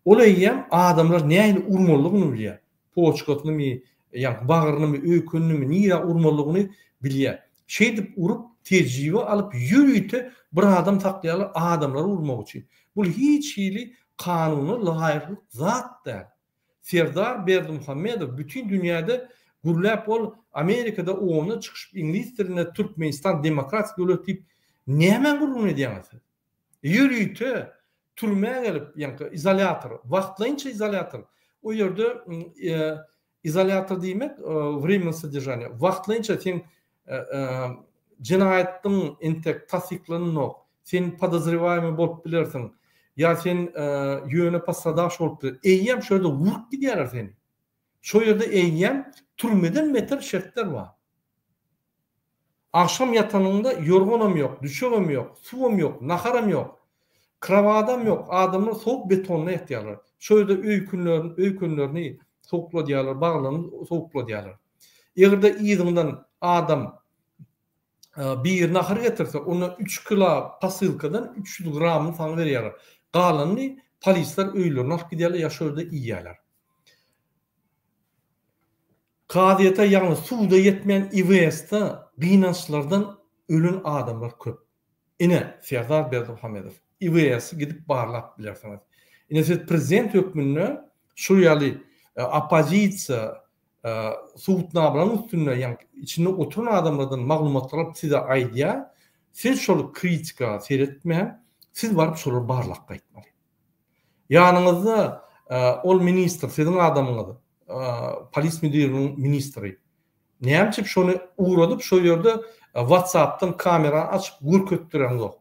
Olaýam adamlar näýle urmalygyny bilýär. Poçkotny mi, yani bağırını mı, öykününü mü, niye urmalygyny bilýär. Şey dip urup tecrübe alıp yürüyte bir adam taklayalar adamları urmak için. Bu hiç hili kanunu layıklık zat da. Serdar Berdimuhamedov bütün dünyada gurlap ol Amerika'da onu çıkışıp İngiliz diline Türkmenistan demokratik devlet deyip nemen gurulun ediyemez. Yürüyte türmeye gelip yani izolятор, vaktlayınca izolятор. O yerde izolятор demek временное содержание. Vaktlayınca sen cinayetin entek tasdiklanın sen подозреваемый bolup bilirsin. Ya sen yöne pasadaş bolup bilirsin. Eyyem şöyle vurup gidiyorlar seni. Şu yerde eyyem türmeden metre şertler var. Akşam yatanında yorgunum yok, düşüyorum yok, suum yok, naharam yok, kravadam yok. Adamlar soğuk betonla ihtiyarlar. Şöyle öykünlerini soğukla diyorlar, bağlarını soğukla diyorlar. Eğer de iyidiğinden adam bir nahar getirse ona 3 kilo pasılkadan 300 gramını falan veriyorlar. Kalanını polisler öylüyorlar, gidiyorlar ya şöyle iyi yerler. Kadiyete yani suda yetmeyen IVS'te binançlardan ölün adamlar köp. Yine Serdar Berdimuhamedov IVS'i gidip bağırlap bilirsiniz. Yine siz prezident hükmünü şuraya opozisiya suutnabıların üstüne yani içinde oturan adamlardan maglumatlar size aydiya siz şolu kritika seyretmeyen siz varıp şolu bağırlap kayıtmalı. Yanınızda ol minister sizin adamınızı polis müdürünün ministri. Näçip şonu uğradıp şu yerde WhatsApp'tan kamera açıp gur köttüren yok.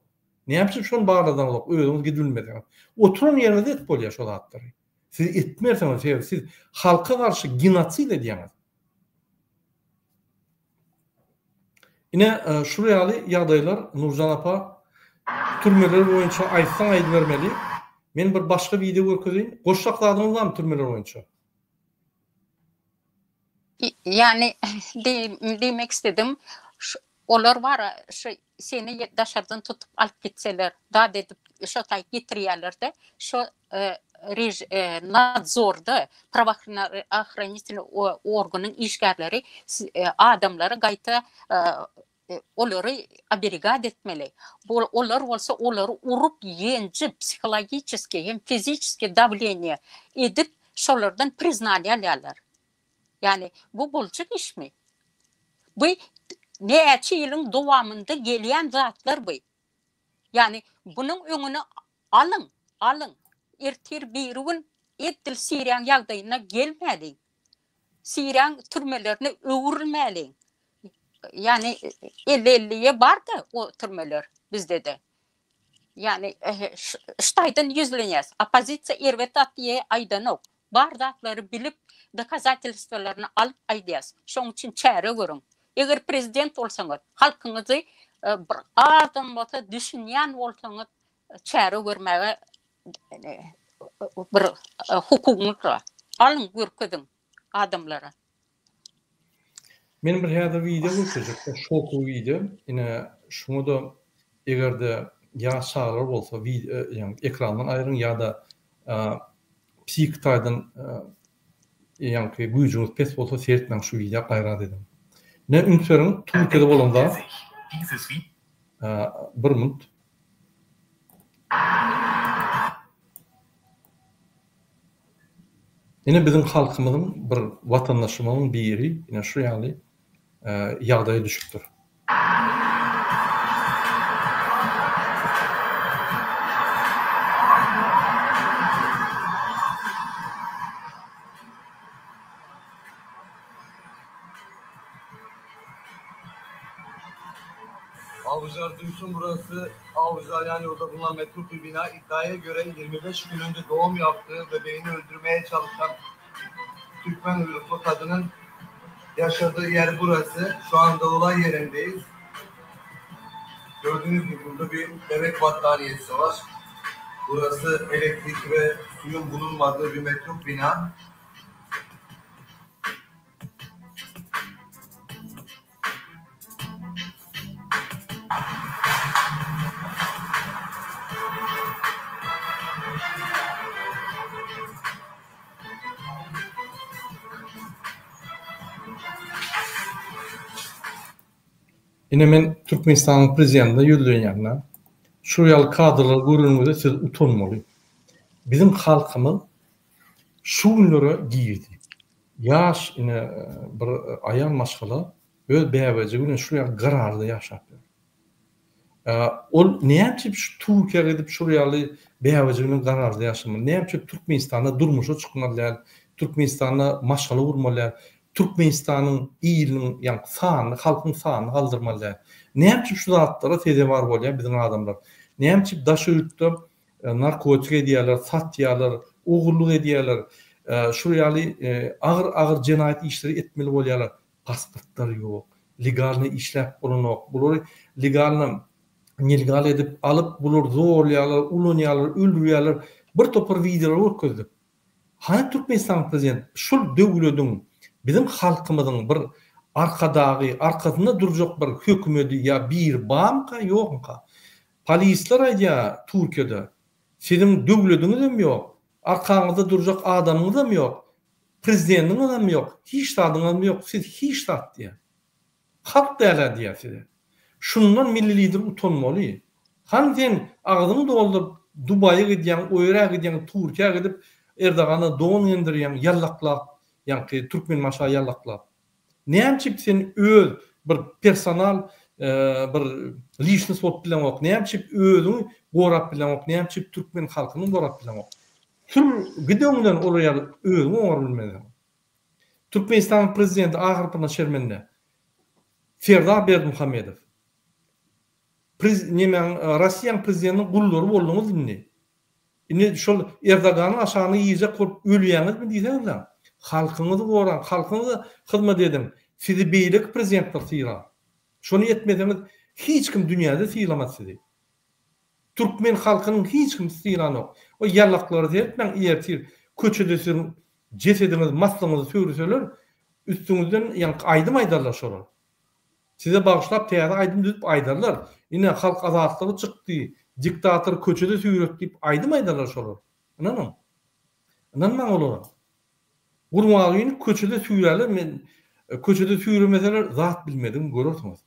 Näçip şonu bağladan yok. Özünüz gidilmedi. Oturun yerinizde et bolýar şol hatları. Siz etmerseniz siz halka karşı genotsid edýäňiz. Yine şuraya ýagdaýlar Nurjan apa türmeler boýunça aýtsan aýdy bermeli. Men bir başga video görkezýin. Goşşakladığınız var mı türmeler boýunça? Yani demek istedim olar var seni dışarıdan tutup alıp gitseler daha dedip şu tay getirýärler de şu nadzorda правоохранительный органın işgärleri adamları gaýta olary оберегать etmeli. Bu olar bolsa olary urup yenjip psixologiskiy hem fiziskiy давление edip şolardan признание alýarlar. Yani bu bolçuk iş mi? Bu neçe yılın dowamında gelýän zatlar bu. Yani bunun öňüne alın. Ertir bir gün etdil Siriýan ýagdaýyna gelmeli. Siriýan türmelerine öwürülmeli. Yani 50-50'ye var da o türmeler bizde de. Yani ştaýdan yüzlenýäs. Opozisiýa erwet diye aýdanok. Bardakları bilip doказательстволарını alıp aýdýas. Şoň üçin çäre görüň. Eger prezident bolsaňyz, halkyňyzy bir adam bolsa düşünýän bolsaňyz çäre görmäge bir hukugyňyz var. Alyň görkezin adamlara. Men bir hada video görkezip, şoku video. Ine şunu da egerde ya şalar bolsa video yani ekrandan aýryň ya da psihiktaýdan yani güýjüňiz pes bolsa seyretmäň şu video gaýra dedim. Ne ünsörün Türkiye'de bolanda Dieses Video bir minut. Yine bizim halkımızın, bir vatandaşımızın biri, yine şu yani yağdaya düşüktür. Avcılar duysun, burası Avcılar, yani orada bulunan metruk bir bina. İddiaya göre 25 gün önce doğum yaptığı bebeğini öldürmeye çalışan Türkmen uyruklu kadının yaşadığı yer burası. Şu anda olay yerindeyiz. Gördüğünüz gibi burada bir bebek battaniyesi var. Burası elektrik ve suyun bulunmadığı bir metruk bina. Yine men Türkmenistan'ın prezidentine yürüdüğün yanına şuryalı kadrlar görünmede siz utanmalı. Bizim halkımız şu günlere girdi. Yaş yine bir ayan maşgala öz beyabacı günün şuraya kararda yaşapıyor. O neyemçip şu Türkiye'ye gidip şuryalı beyabacı günün kararda yaşamıyor. Neyemçip Türkmenistan'da durmuşa çıkmalılar, Türkmenistan'da maşgala vurmalılar, Türkmenistan'ın iyiliğinin, yani sağını, halkın sağını kaldırmalılar. Neyemçip şu zatlara teze var bolýar bizim adamlar. Neyemçip daş öýütde narkotik ediyorlar, satıyorlar, oğurluk ediyorlar. Şuryalı ağır cinayet işleri etmeli bolýarlar. Pasportları yok, legalne işlep bolunok. Bular legalne nelegal edip alıp bular zorlaýarlar, ulanýarlar, öldürýärler. Bir topar videolar ötküzdi. Hani Türkmenistan prezident şu döwletiň bizim halkımızın bir arkasında duracak bir hükümeti ya bir banka yokka. Polisler aýdýar Türkiýede. Sizin döwletiňiz hem yok. Arkanızda duracak adamınız hem yok. Prezidentiniz hem yok. Hiç tadyňyz hem yok. Siz hiç tat diýär. Halk däler diýär size. Şundan milli lider utanmaly. Hansen ağzyny doldurup Dubaýa gidýän, Oýra gidýän, Türkiýe gidip Erdogana doğun indirýän ýallaklap, ýani Türkmen maşa ýallaklap. Näçip sen öz bir personal bir lichnis bolup bilen ok, näçip özüň gorap bilen ok, näçip Türkmen halkyny gorap bilen ok. Şu gideňden olýar özüň gorap bilmeden. Türkmenistan prezidenti ahyrkyna şermende Ferda Berdimuhammedow. Russiýa prezidentiniň gullary boldyňyz dinle. Ine şol Erdoganyň aşagyny ýyjak korup ölýäňiz mi diýseniz? Halkyňyzy goran, halkyňyza hyzmat edin. Sizi beýlik prezidentler syýrar. Şonu etmediňiz hiç kim dünýäde syýlamaz sizi. Türkmen halkynyň hiç kim syýranok. O ýallaklary diýip men ýertir köçede sizin jesediňiz, maslaňyzy söýreseler, üstüňizden ýani aýdym aýdarlar şolar. Size bagşlap täze aýdym düzüp aýdarlar. Ine halk azatlygy çykdy. Diktator köçede süýrek diýip aýdym aýdarlar şolar. Ananyň. Ananman olar. Gurmagyny köçede süýrerler, men köçede süýremeseler zat bilmedim görürsüňiz.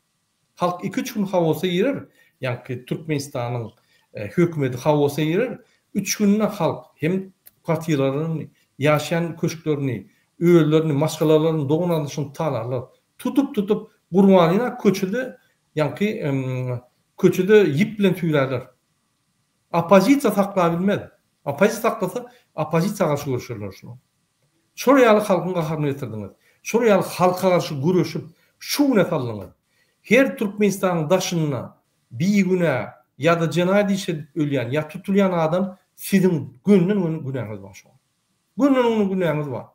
Halk 2-3 gün hawosa ýerer, ýani Türkmenistanyň hökümeti hawosa ýerer. 3 günne halk hem katýylaryny, ýaşaýan köşklerini, öýlerini, maşgalalaryny doňalyşyny talarlar. Tutup gurmagyna köçede ýani köçede ýip bilen süýrerler. Opozisiýa saklap bilmedi. Opozisiýa saklasa, opozisiýa garşy görüşürler şunu. Şuryaly halkyň gaharyny getirdiňiz. Şuryaly halka garşy görüşüp şu ne saldyňyz. Her Türkmenistanyň daşyna bir güne ya da cinayet işe ölýän ya tutulýan adam sizin günden günäňiz bar şu. Günden günäňiz bar.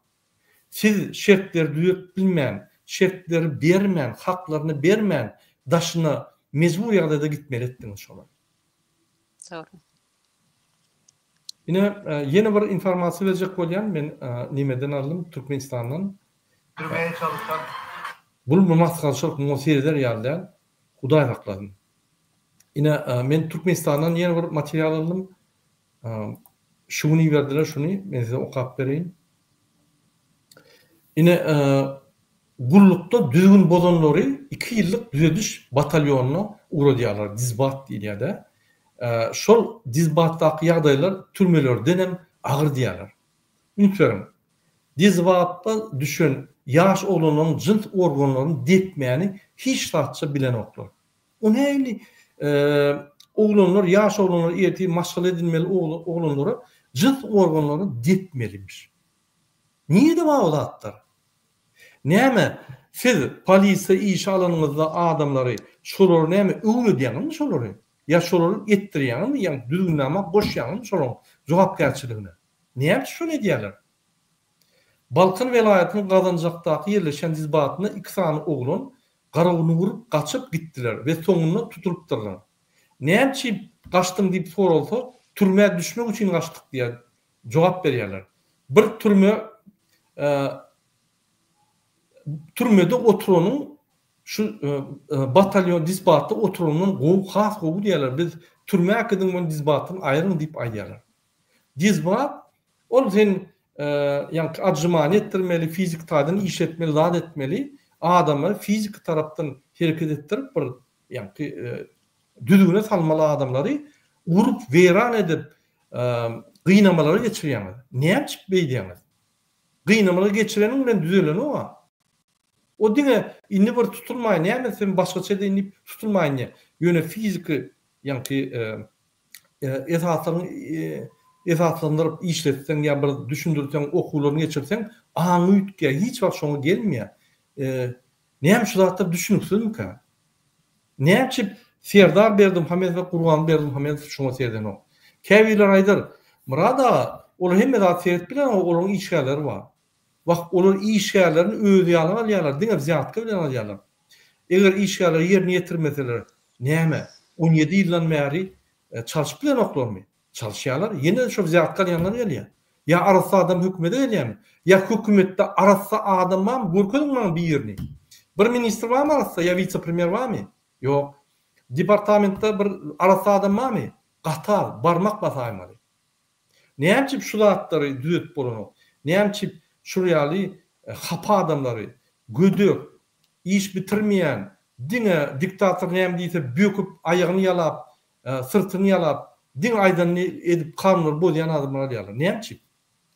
Siz şertleri düýüp bilmän, şertleri bermän, haklaryny bermän, daşyna mecbur ýagdaýda gitmeli etdiňiz şolar. Doğru. Yine yeni bir informasiýa berjek bolýan men nimeden aldım Türkmenistandan. Türmeye çalışan. Bu masgaçylyk museýeder ýalda Hudaý hakladym. Yine men Türkmenistandan yeni bir material aldım. Şuny berdiler, şuny men size okap bereyim. Yine gullukda düzgün bozanları 2 yıllık düzediş batalyonuna uğradıyalar. Dizbat diýilýär. Şol dizbatdaky ýagdaýlar türmelerden hem agyr diýerler. Unutmayın. Dizbatda düşen yaş olanların cins organlarını depmeyeni hiç rahatça bilen oklar. O neyli oğlanlar, yaş oğlanlar erti maşgal edilmeli oğlanlara cins organlarını depmelimiş. Niye de var o zatlar? Neyme siz polise iş alanınızda adamları şoları neyme öğünü diýeňiz mi şoları? Ya şoları ettirýäňiz mi? Yani düzgünleme boşýaňyz mı şoların jogapkärçiligine? Näme şonu diýerler? Balkan welaýatynyň Gazanjakdaky ýerleşen dizbatyna 2 sany oglan garawyny vurup gaçyp gitdiler we soňunda tutulypdyrlar. Näçe gaçdym diýip sorulsa, türme düşmek üçin gaçdyk diýip jogap berýärler. Bir türmede oturunyň şu batalyon dizbatda oturunyň gowy has gowy diýerler. Biz türme hakydyň dizbatyny aýryň diýip aýdýarlar. Dizbat ol sen yani adjman ettirmeli, fizik taýdan iş etmeli, zat etmeli, adamlar fizik tarapdan hereket ettirip bir yani düzgüne salmaly adamlary urup weran edip gynamalara geçirýär. Näme çyp beýdýäňiz? Gynamalara geçireniň bilen düzeleni o. O diňe indi bir tutulmaýan, näme sen başgaça diňip tutulmaýan. Ýöne fiziki yani esaslandırıp işletsen ya bir düşündürsen okuwlaryny geçirsen aňy ütke hiç wagt şoňa gelmeýär. Näme şu zatda düşünüpsizmi ka? Näçe Serdar Berdimuhammed we Gurban Berdimuhammed şoňa serden o. Käbiler aýdyr. Murada olar hemme zat seret bilen olaryň işgärleri bar. Wagt olar işgärlerini öýde alýarlar, diňe ziyatka bilen alýarlar. Eger işgärleri ýerine ýetirmeseler, näme 17 ýyldan bäri çalyşyp bilen oklarmy? Çalışýarlar. Ýene de şu ziyatka ýanlar gelýär. Ya arasy adam hökümete gelýärmi? Ya hökümetde arasy adam barmy? Görkezmäň bir ýerini. Bir ministr barmy arasy? Ya vice-premier barmy? Ýok. Departamentde bir arasy adam barmy? Gatar, barmak basaýmaly. Näçe şu zatlary düzet bolany? Näçe şu ýaly hapa adamlary, gödök, iş bitirmeýän, diňe diktator näme diýse böküp aýagyny ýalap, sırtyny ýalap din aýdany edip kanunlar bolýan adamlar ýalar. Näçe?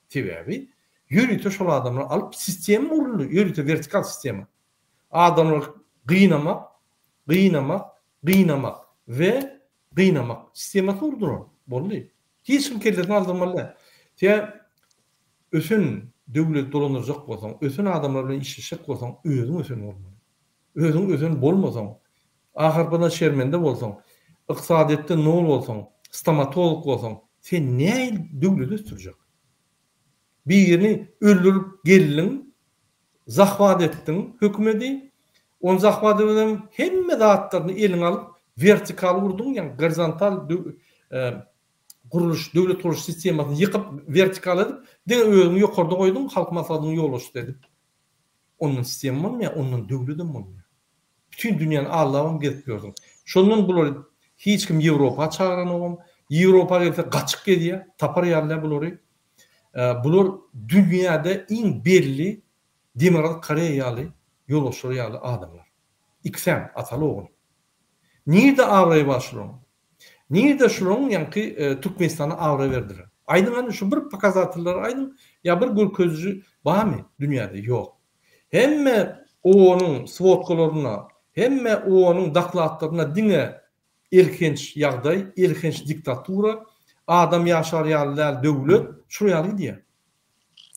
Sebäbi ýürüte şol adamlar alyp sistem uruldy, ýürüte vertikal sistema. Adamlar gıynamak we gıynamak sistematy urdular. Boldy. Hiç kim kelden aldırmaly. Ösün döwlet dolanyrjak bolsaň, ösün adamlar bilen işleşek bolsaň, özüň ösün bolmaly. Özüň bolmasaň, ahyrda şermende bolsaň, ykdysadetde nol bolsaň, stomatolog bolsaň, sen näme döwlet östürjek? Bir ýerini öldürüp gelin, zahvat etdiň hökümeti, on zahvat eden hemme zatlaryny eliňe alyp vertikal urduň, ýani horizontal guruluş, döwlet guruluş sistemasyny ýykyp vertikal edip, diňe özüňi ýokarda goýduň, halk maslahatyny ýollaşdy edip. Onun sistemi bolmaýar, onun döwleti bolmaýar. Bütün dünýäni Allah'ım gezip gördüm. Şondan bular hiç kim Ýewropa çağıran ogam, Ýewropa gelse gaçyp gedýär, tapar ýaly bulary. Bular dünýäde iň belli demokrat Koreýaly, ýollaşyr ýaly adamlar. İksem ataly ogam. Nirde awray başlaryň? Nirde şuruň ýa-ni Türkmenistana awray berdiler. Aýdyň şu bir pakazatlar aýdyň, ýa bir gürkezji barmy dünýäde? Ýok. Hemme onuň swotkalaryna, hemme onuň daklatlaryna diňe erkenç ýagdaý, erkenç diktatura, adam ýaşar ýalylar, döwlet şu ýaly diýär.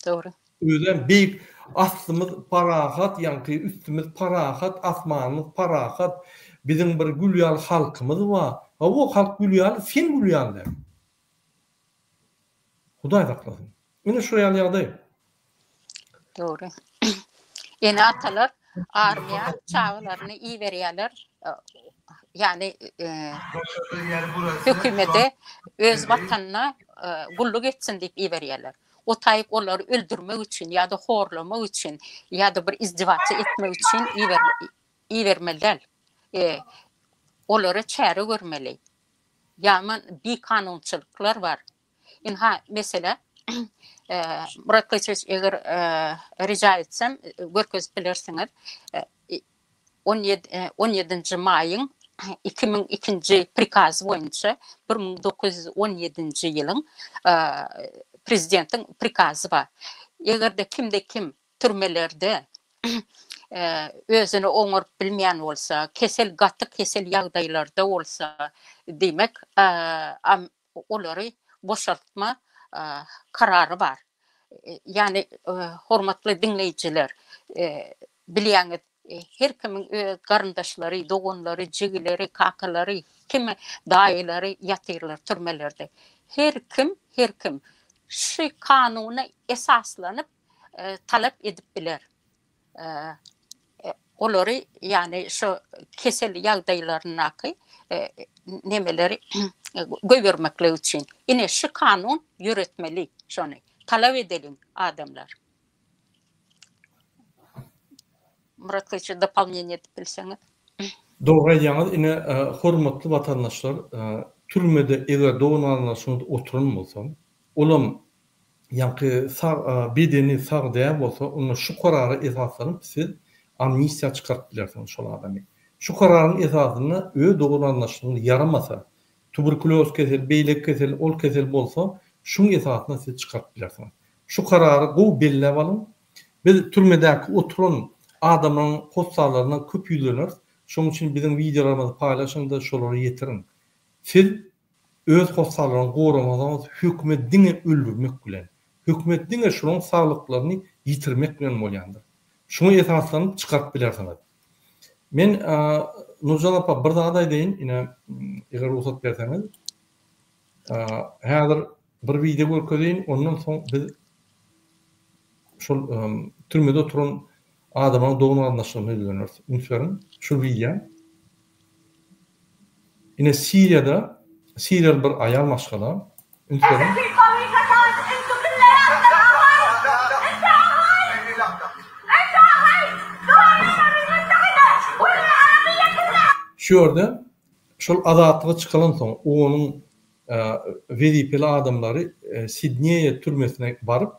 Dogry. Özüm beýik aslymyz parahat, ýa-ni üstümüz parahat, asmanymyz parahat, bizim bir gülýal halkymyz bar. O halk gülýal, sen gülýal. Hudaý saklasyn. Mene şu ýaly ýagdaý. Dogry. Ene atalar armiýa çağlaryny iyi berýärler. Yani hökümete öz watanyna gulluk etsin diýip iyi berýärler. O taýyp olary öldürmek üçin ýa-da horlamak üçin ýa-da bir izdivaçy etmek üçin iyi bermeliler. Olary çäre görmeli. Ýa-man bir kanunçylyklar bar. Mesela Murat Kılıçdaroğlu eğer rica etsem görköz bilersiniz 17. mayın 2002 prikazı boyunca 1917 yılın prezidentin prikazı var. Eğer de kim türmelerde özünü oňurup bilmeyen olsa, gaty kesel ýagdaýlarda olsa demek olary boşaltma kararı var. Yani hormatly dinleýijiler, bilýäňiz her kimin garyndaşlary, doganlary, jigileri, kakalary, kimi daýylary ýatyrlar türmelerde. Her kim şu kanuna esaslanyp talep edip biler. Olary yani şu kesel ýagdaýlarynaky nemeleri göwermekle üçin. Ine şu kanun ýöretmeli şonu. Talep edelim adamlar. Murat Kılıçdaroğlu doполнение edip bilseňiz. Doğru ýaňyz ine hormatly watandaşlar, türmede eger dogananlaşyňyz oturan bolsa, olam ýa-ni bedeni sag däl bolsa, onu şu karary esaslanyp siz amnistiýa çykartyp bilersiňiz şol adamy. Şu kararyň esasyny öz dogananlaşygyny yaramasa, tuberkuloz kesel, beýlek kesel, ol kesel bolsa, şuň esasyna siz çykartyp bilersiňiz. Şu karary gowy bellep alın. Biz türmedäki oturan adamın hossalarına köp yüzlenir. Şoň üçin bizim videolarymyzy paýlaşyňda şolary ýetirin. Siz öz hossalarını goramadan hökümet diňe öldürmek bilen, hökümet diňe şoň saglyklaryny ýitirmek bilen bolýandyr. Şoňa esaslanyp çykaryp bilersiňiz. Men Nurjan apa bir daha daýdyn, ine eger ruhsat berseňiz. Häzir bir video görkezýän, ondan soň biz şol türmede oturan adamın doğum anlaşılığını öğrenir. Unutmayın. Şu video. Yine Suriye'de bir ayal maşgala. Unutmayın. Şu orada şol adatlığı çıkalan son onun VDP'li adamları Sidney'e türmesine barıp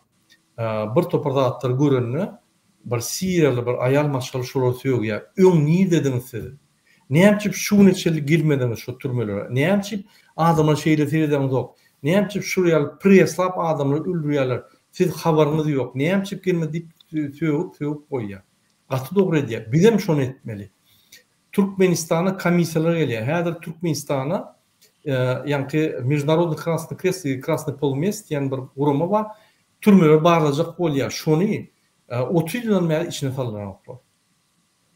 bir toparda attır görününe bir Suriyalı bir ayal maşgal şolar söýüyor. Öň ni dediniz siz? Näçip şuny içeri girmediniz şu türmelere? Näçip adamlar şeýle seýlediniz ok? Näçip şuraya preslap adamlar öldürýärler? Siz habaryňyz ýok. Näçip girmedip söýüp goýýar. Gaty dogry edýär. Bizim şonu etmeli. Türkmenistana komissiýalar gelýär. Häzir Türkmenistana ýa-ni Международный Красный Крест, Красный Полумесяц ýani bir guruma bar. Türmeler barlajak bolýar. Şonu 30 ýyldan beri içine salynar.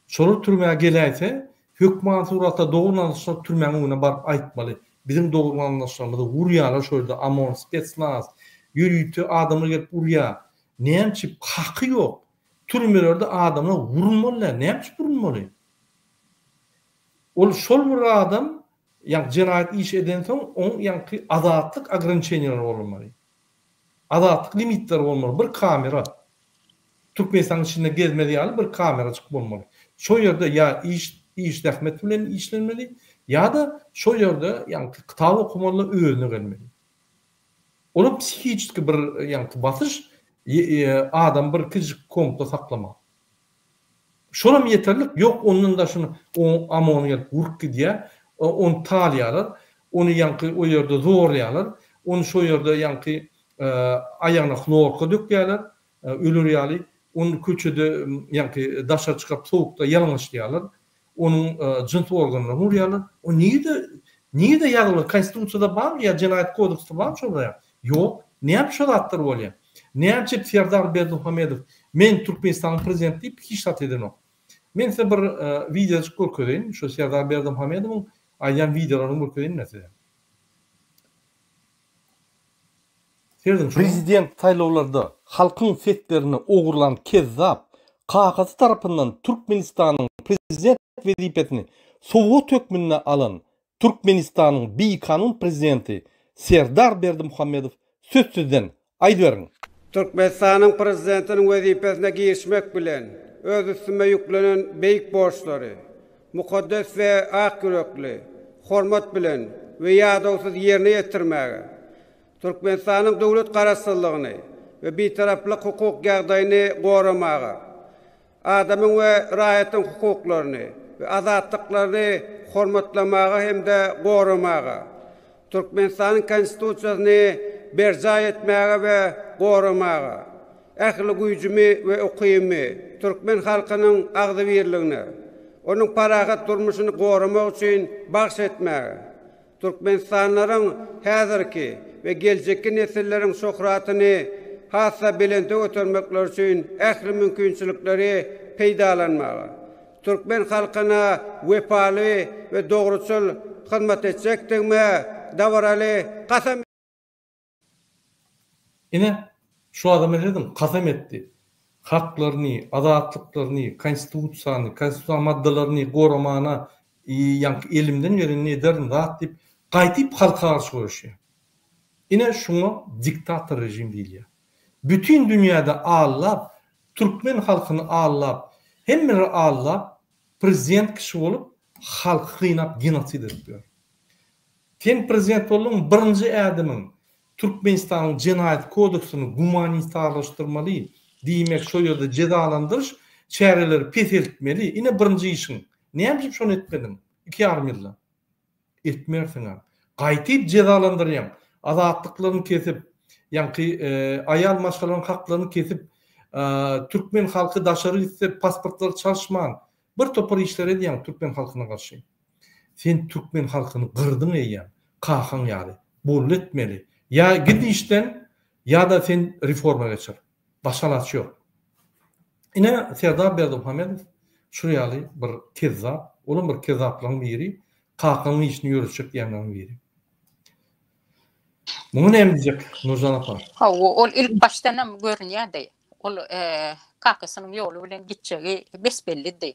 Şolar türmäge gelýärse, hökümet suratda dogunanlaşlar türmäge öňüne barıp aýtmaly. Bizim dogunanlaşlarymyzda urýarlar şöyle amon spetsnaz, ýürüýti adamlar gelip urýar. Näçip haky ýok. Türmelerde adamlar vurulmaly, näçip vurulmaly? Ol şol bir adam, ýa-ni jenaýat iş eden soň, oň ýa-ni adatlyk ограничениялар bolmaly. Adatlyk limitler bolmaly. Bir kamera Türkmenistan'ın içinde gezmeli ýaly bir kamera çykyp bolmaly. Şo ýerde ýa iş rahmet bilen işlenmeli, ýa da şo ýerde ýa-ni kitap okumaly özüne gelmeli. Onu psihik bir ýa-ni basyş adam bir kıcık kompda saklama. Şolam yeterlik ýok, ondan da şunu amony gelip urk diýär, onu talýarlar, onu ýa-ni o ýerde zorlaýarlar, onu şo ýerde ýa-ni aýagyna xlorka dökýärler, ölürýärler. Onu köçede ýa-ni daşa çykyp sowukda ýalňyşlaýarlar. Onun jins organlaryny urýarlar. O niýede ýagyly konstitusiýada barmy ýa Jenaýat kodeksinde barmy şolaya? Ýok. Näme şol atlar bolýar? Näme Serdar Berdimuhamedow men Türkmenistanyň prezidenti diýip hiç tat eden ok. Men size bir video görkezýän, şu Serdar Berdimuhamedowyň aýan videolaryny görkezýän näse. Prezident saýlawlarda halkyň setlerini ogurlan kezzap kagazy tarapyndan Türkmenistanyň prezident wezipetini Sowet hökmüne alan Türkmenistanyň beýkanun prezidenti Serdar Berdimuhamedow sözsüzden aýdyberiň. Türkmenistanyň prezidentiniň wezipesine girişmek bilen öz üstüme yüklenen beýik borçlary mukaddes we ak yürekli hormat bilen we ýadawsyz ýerine ýetirmäge Türkmenistanyň döwlet garaşsyzlygyny ve bitaraflyk hukuk ýagdaýyny goramaga, adamyň we raýatyň hukuklaryny ve azatlyklaryny hormatlamaga hemde goramaga, Türkmenistanyň konstitusiýasyny berja etmäge we goramaga, ähli güýjümi we ukymy Türkmen halkynyň agdy birligine, onuň parahat durmuşyny goramak üçin bagş etmäge, Türkmenistanlaryň häzirki we geljekki nesilleriň şöhratyny hassa belende ötermekler üçin ähli mümkinçilikleri peýdalanmagy, Türkmen halkyna wepaly we dogruçul hyzmat etjekdigme dawraly kasam. Ine şu adam dedim kasam etdi. Haklaryny, azatlyklaryny, konstitusiýany, konstitusiýa maddalaryny goramana ýa elimden ýerini ederdim zat dip gaýtyp halka garşy goýuşýar. Ine şuňa diktator rejim diýilýär. Bütün dünyada ağırlap, Türkmen halkını ağırlap, hemleri ağırlap, prezident kişi olup, halkı kıynap genosid ediyor. Sen prezident olun birinci adamın Türkmenistan'ın cinayet kodeksini humanitarlaştırmalı, diýmek şo ýerde cezalandırış, çäreleri peseltmeli, ine birinci işin. Näme şonu etmedin? 2 ýyl. Etmersiň. Gaýtyp cezalandyrýan, azatlyklaryny kesip, ýa-ni aýal maşgalaryň haklaryny kesip, Türkmen halky daşary ise pasportlar çalışman, bir topar işler edýän Türkmen halkyna garşy. Sen Türkmen halkyny gyrdyň eýän, kahan ýaly, bol etmeli. Ya gidişden ya da sen reforma geçer. Başalaç yok. Ine Serdar Berdimuhamedov şu ýaly bir kezzap, olum bir kezzaplaryň biri, kakanyň işini ýürütjek ýandan biri. Muny näme diýjek Nurjan apa? Ha, ol ilk baştan hem görünýärdi. Ol kakasynyň ýoly bilen gitjegi besbellidi.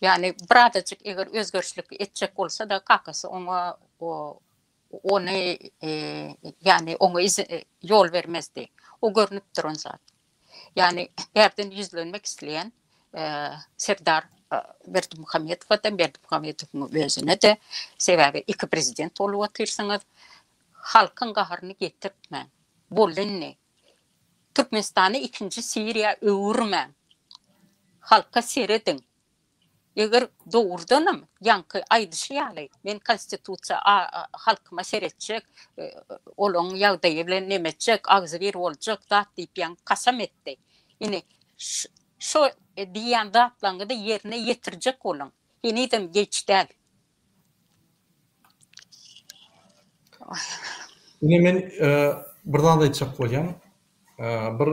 Yani birazajyk eger özgörçlük etjek bolsa da kakasy ona onu yani ona yol vermezdi. O görünüp duran zat. Yani erden yüzlenmek isteyen Serdar Berdimuhamedow'un özüne de sebebi iki prezident olup otursanız halkın gaharını getirtmen. Bollenni. Türkmenistan'ı ikinci Suriye öwürmen. Halka seredin. Eger doğurdanım, yankı aýdyşy ýaly, men konstitusiýa halkyma seretjek, olaň ýagdaýy bilen nemetjek, agzy bir boljak zat diýip ýan kasam etdi. Ine şo diýen zatlaryny da ýerine ýetirjek olaň. Ýene-dem geçdäl. Ine men birden da aýtjak bolýan, bir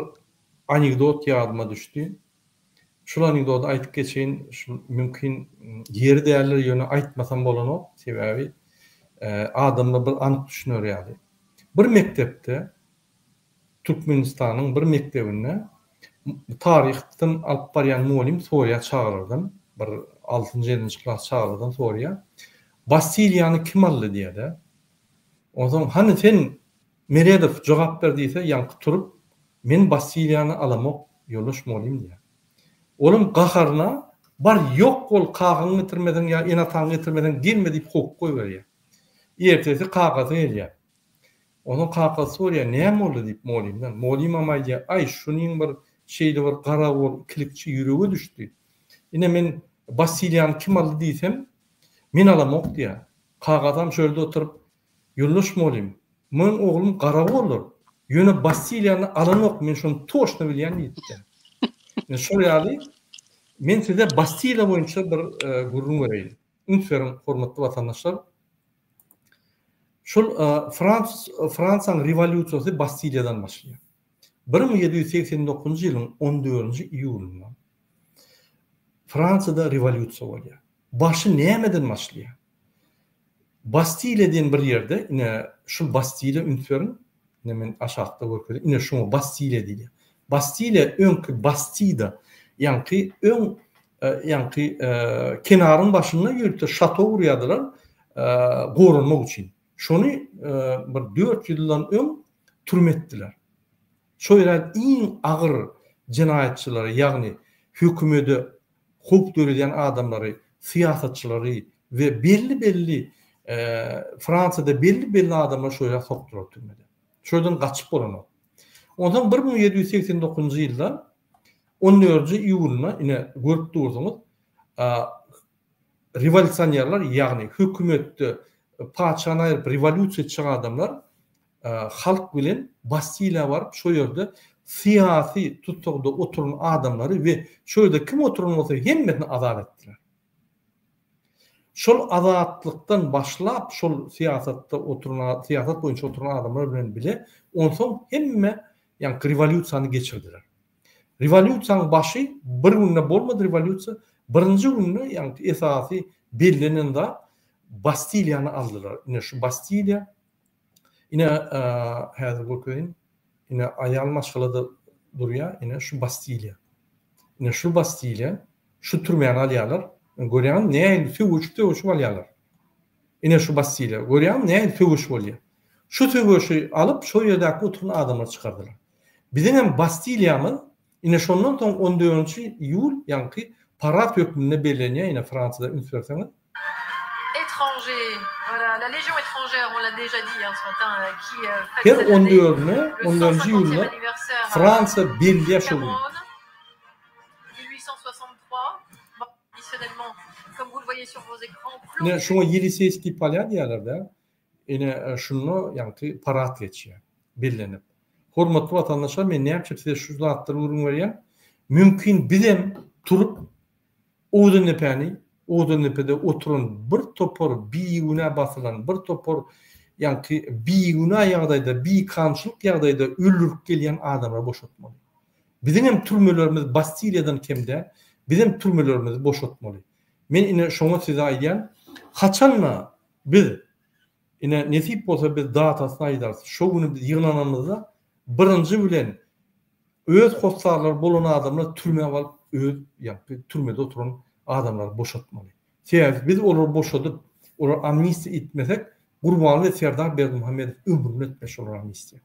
anekdot ýadyma düşdi. Şu anekdotu aytıp geçeyin, mümkün yeri değerleri yönü aytmasam bolan o, sebebi adamda bir anık düşünür yani. Bir mektepte, Türkmenistan'ın bir mektebine tarihten alıp baryan muallim soruya çağırırdım. Bir 6-7. klas çağırırdım soruya. Bastilyany kim aldy diye de. O zaman hani sen Meredov cevap verdiyse yankı turup men Bastilyany alamak ýollaşmalym diye. Olum gaharna bar yok ol kağını getirmeden ya enatan getirmeden girme deyip hukuk koyuverýär. Ertesi kağazı elýär. Onun kağazı soruyor näme boldy deyip molimden. Molim amaýa ay şunyň bir şeýle bir gara bol kilikçi ýüregi düşdi. Ine men Bastilyany kim aldy diýsem men alamak diýär. Kağazam şöyle oturup ýollaşmalym. Men oglum gara bolur. Ýöne Bastilyany alanok men şonu toşna bilýän diýdi. Şol ýaly men size Bastilla boýunça bir gurrun bereyim. Ünsverin hormatly vatandaşlar. Şol Fransaň rewolýusiýasy Bastilyadan başlaýar. 1789-njy ýylyň 14-nji iýulynda Fransada rewolýusiýa bolýar. Başı nämeden başlaýar? Bastilyadan bir ýerde, ine şu Bastilya ünsverin, men aşagda görkezdim. Ine şoňa Bastilya diýilýär. Bastilya öňkü Bastida, ýa-ni kenaryň başynda ýürüp şato urýardylar gorunmak üçin. Şonu bir 4 ýyldan öň türmetdiler. Şo ýerde iň agyr jinayetçilary, ýagny hökümede hukuk döredýän adamlary, siýasatçylary we belli Fransada belli adamlar şo ýerde sokdular türmede. Şodan gaçyp bolan o. Ondan 1789 ýylda 14 iyuluna ine görüp dursaňyz revolutsionerler ýagny hökümetde paçana aýryp revolýusiýa çykan adamlar halk bilen Bastilya baryp şo ýerde siyasi tutukda oturan adamları we şo ýerde kim oturan bolsa hemmetini azat etdiler. Şol azatlykdan başlap şol siyasatda oturan siyasat boýunça oturan adamlar bilen bile onsoň hemme ýani revolýusiýany geçirdiler. Revolýusiýanyň başy bir günde bolmady revolýusiýa. Birinji günde ýani esasy bellenen da Bastilyany aldylar. Ine şu Bastilya ine häzir göküň ine aýal maşgalada durýar. Ine şu Bastilya. Ine şu Bastilya şu türmäni alýarlar. Görýän näil töwüşde oşup alýarlar. Ine şu Bastilya görýän näil töwüş bolýar. Şu töwüşi alıp şo ýerdäki oturan adamlar çykardylar. Bizim hem Bastilyamyz ine şondan soň 14 iyul ýani parat hökmünde bellenýär. Ine Fransada ünsürseňiz étranger. Voilà, la Légion étrangère, on l'a déjà dit ce matin, qui her 14 iyulda Fransa belliýär şol. 1863, traditionnellement, comme vous le voyez sur vos écrans. Ne şoňa Yeliseyski palya diýerler de. Ine şunu ýani parat geçýär, bellenip. Hormatly watandaşlar, men näçe size şu zatlary urun berýän. Mümkin bizem turup Oğuzhantepe'de oturan bir topor biýigüne basylan, bir topor ýani biýigüne ýagdaýda, biýkançylyk ýagdaýda öldürüp gelýän adamlar boşatmaly. Bizim türmelerimiz Bastilyadan kemde, bizim türmelerimiz boşatmaly. Men ine şoňa size aýdýan, haçanla biz ine nesip bolsa biz datasyna aýdarys. Şo güni biz ýygnanamyzda birinji bilen öz hostarlar bolan adamlar türmege alyp öz ýani türmede oturan adamlar boşatmaly. Sebäbi biz olar boşadyp, olar amnistiýa etmesek, Gurban we Serdar Berdimuhammedow ömrüni etmiş olar amnistiýa.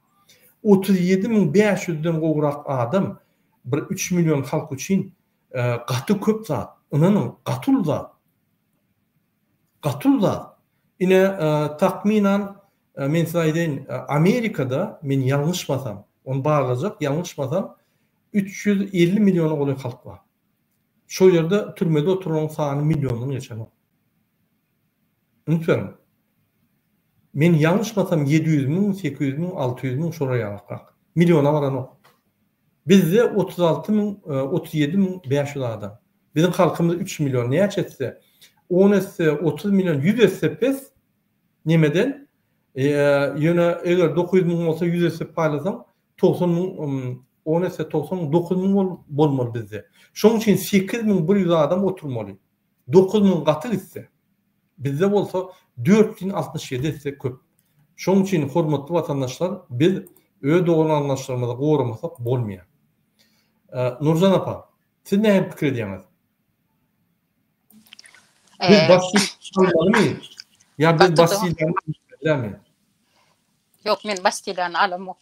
37.500'den gowrak adam bir 3 milyon halk üçin gaty köp zat. Onyň gatul zat. Ine takminan men saýdyn Amerikada men ýalňyşmasam, onu barlajak ýalňyşmasam 350 milyon goly halk bar. Şo ýerde türmede oturan sany milyondan geçer. Unutmayın. Men ýalňyşmasam 700 min, 800 min, 600 min şora ýalňyk. Milyona baran o. Bizde 36 min, 37 min 500 adam. Bizim halkymyz 3 milyon näçe etse 10 etse 30 milyon 100 etse pes nemeden ýöne eger 900 min bolsa 100 etse paýlasaň 90 min 10 etse 99 min bolmaly bizde. Şoň üçin 8100 adam oturmaly. 9000 gatyl etse bizde bolsa 4067 etse köp. Şoň üçin hormatly watandaşlar, biz öýe dogananlaşlarymyzy goramasak bolmaýar. Nurjan apa, siz näme pikir edýäňiz? Biz Bastilyalymy? Ya biz Bastilyalymy bilmämi? Yok, men Bastilyany alamok.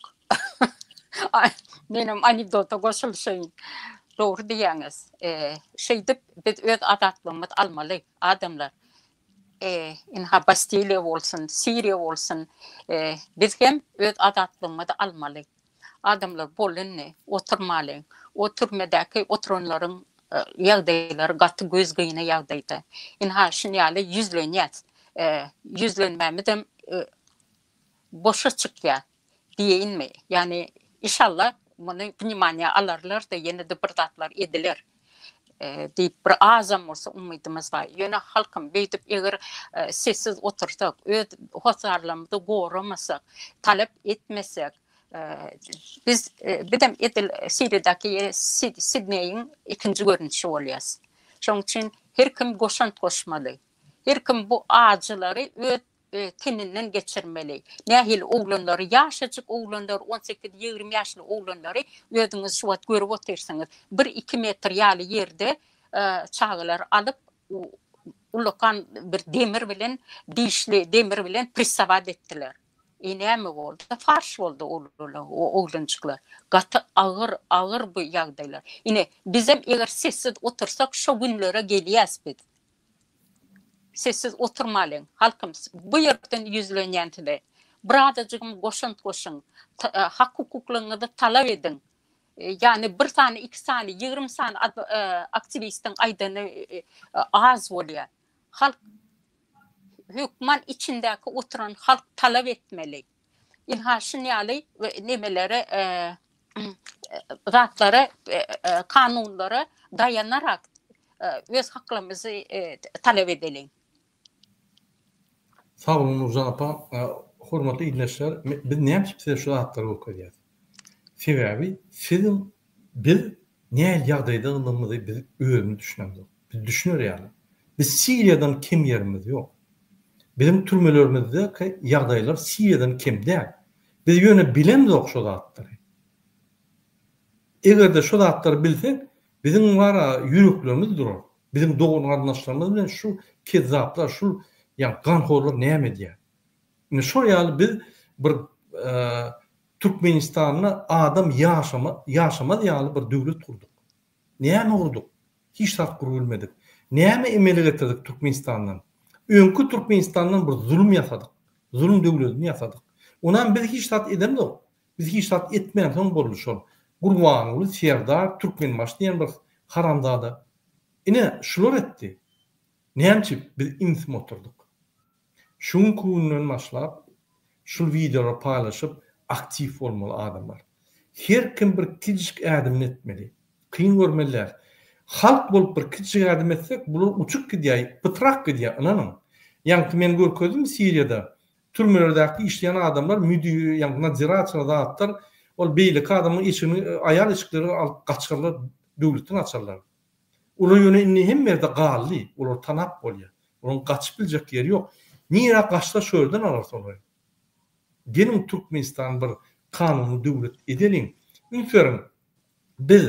Benim anekdota goşulşaýyn. Dogry diýäňiz. Şeýdip biz öz adatlygymyzy almaly adamlar. Inha Bastilya bolsun, Siriya bolsun, biz hem öz adatlygymyzy almaly. Adamlar bolunny, oturmaly. O türmedäki oturanlaryň ýagdaýlary gaty göz gyýyna ýagdaýda. Inha şunýaly yüzlenýät. Yüzlenmämizem boşa çykýar diýinmi? Yani inşallah bunu vнимание alarlar da ýene-de bir zatlar ediler. Diýip bir azam bolsa umydymyz bar. Ýöne halkym beýdip eger sessiz otursak, öz hosarlarymyzy goramasak, talep etmesek, biz bidem edil Siriýadaky Sidney'iň ikinji görünüşi bolýas. Şoň üçin her kim goşmaly. Her kim bu ajylary öz teninden geçirmeli. Nähil oglanlary, ýaşaçyk oglanlar, 18-20 ýaşly oglanlary özüňiz şu wagt görüp otursaňyz, 1-2 metr ýaly ýerde çağılar alyp ulakan bir demir bilen, dişli demir bilen prisavad etdiler. Näme boldy? Farş boldy o oglançyklar. Gaty agyr bu ýagdaýlar. Ine bizem eger sessiz otursak şo günlere gelýäs biz. Sessiz oturmalyň. Halkymyz bu ýerden yüzlenýände Biradacığım goşun, hak hukuklaryňyzy talap edin. Yani bir tane, 2 tane, 20 tane aktivistin aydany az bolýar. Halk hükman içindäki oturan halk talap etmeli. İlhaşyn ýaly nemelere zatlara, kanunlara dayanarak öz haklarymyzy talap edelim. Sağ olun Nurcan apa. Hormatly dinleýärler, biz näme size şu hatlary okuyýar. Sebebi sizin biz näme ýagdaýda ýaldymyzy biz özümiz düşünýärmiz. Biz düşünýär ýaly. Biz Siriýadan kim ýerimiz ýok. Bizim türmelerimizde ýagdaýlar Siriýadan kim däl. Biz ýöne bilemdik şu zatlary. Egerde şu zatlary bilsek, bizim wara ýüreklerimiz durar. Bizim doğun gardaşlarymyz bilen şu kezzaplar, şu ýa ganhorlar näme diýär. Ine şu ýaly biz bir Türkmenistanyna adam ýaşamaz ýaly bir döwlet kurduk. Näme kurduk? Hiç tak kurulmadyk. Näme emeli getirdik Türkmenistandan? Öňkü Türkmenistandan bir zulüm ýasadyk. Zulüm döwletini ýasadyk. Onan biz hiç tak edemdik. Biz hiç tak etmeýän soň boluşur. Gurbanly, Serdar, Türkmenbaş diýen bir haramzada. Ine şular etdi. Näme biz insim oturduk. Şun kundan başlap şu videoları paylaşıp aktif bolmaly adamlar. Her kim bir kiçik adym etmeli. Kıyın görmeliler. Halk bolup bir kiçik adym etsek, bular uçuk gidýär, pytrak gidýär, ananyň. Ýani men görkezdim Siriýada. Türmelerdäki işleyen adamlar müdür, ýani nadiratsiýa zatlar, ol beýlik adamyň içini aýal eşikleri alyp gaçyrlar, döwletini açarlar. Olar ýöne inni hemmerde gally, olar tanap bolýar. Olaryň gaçyp biljek ýeri ýok. Niýe gaçda şöýden alarsa olar. Gelin Türkmenistan bir kanunu döwlet edelim. Ünseriň biz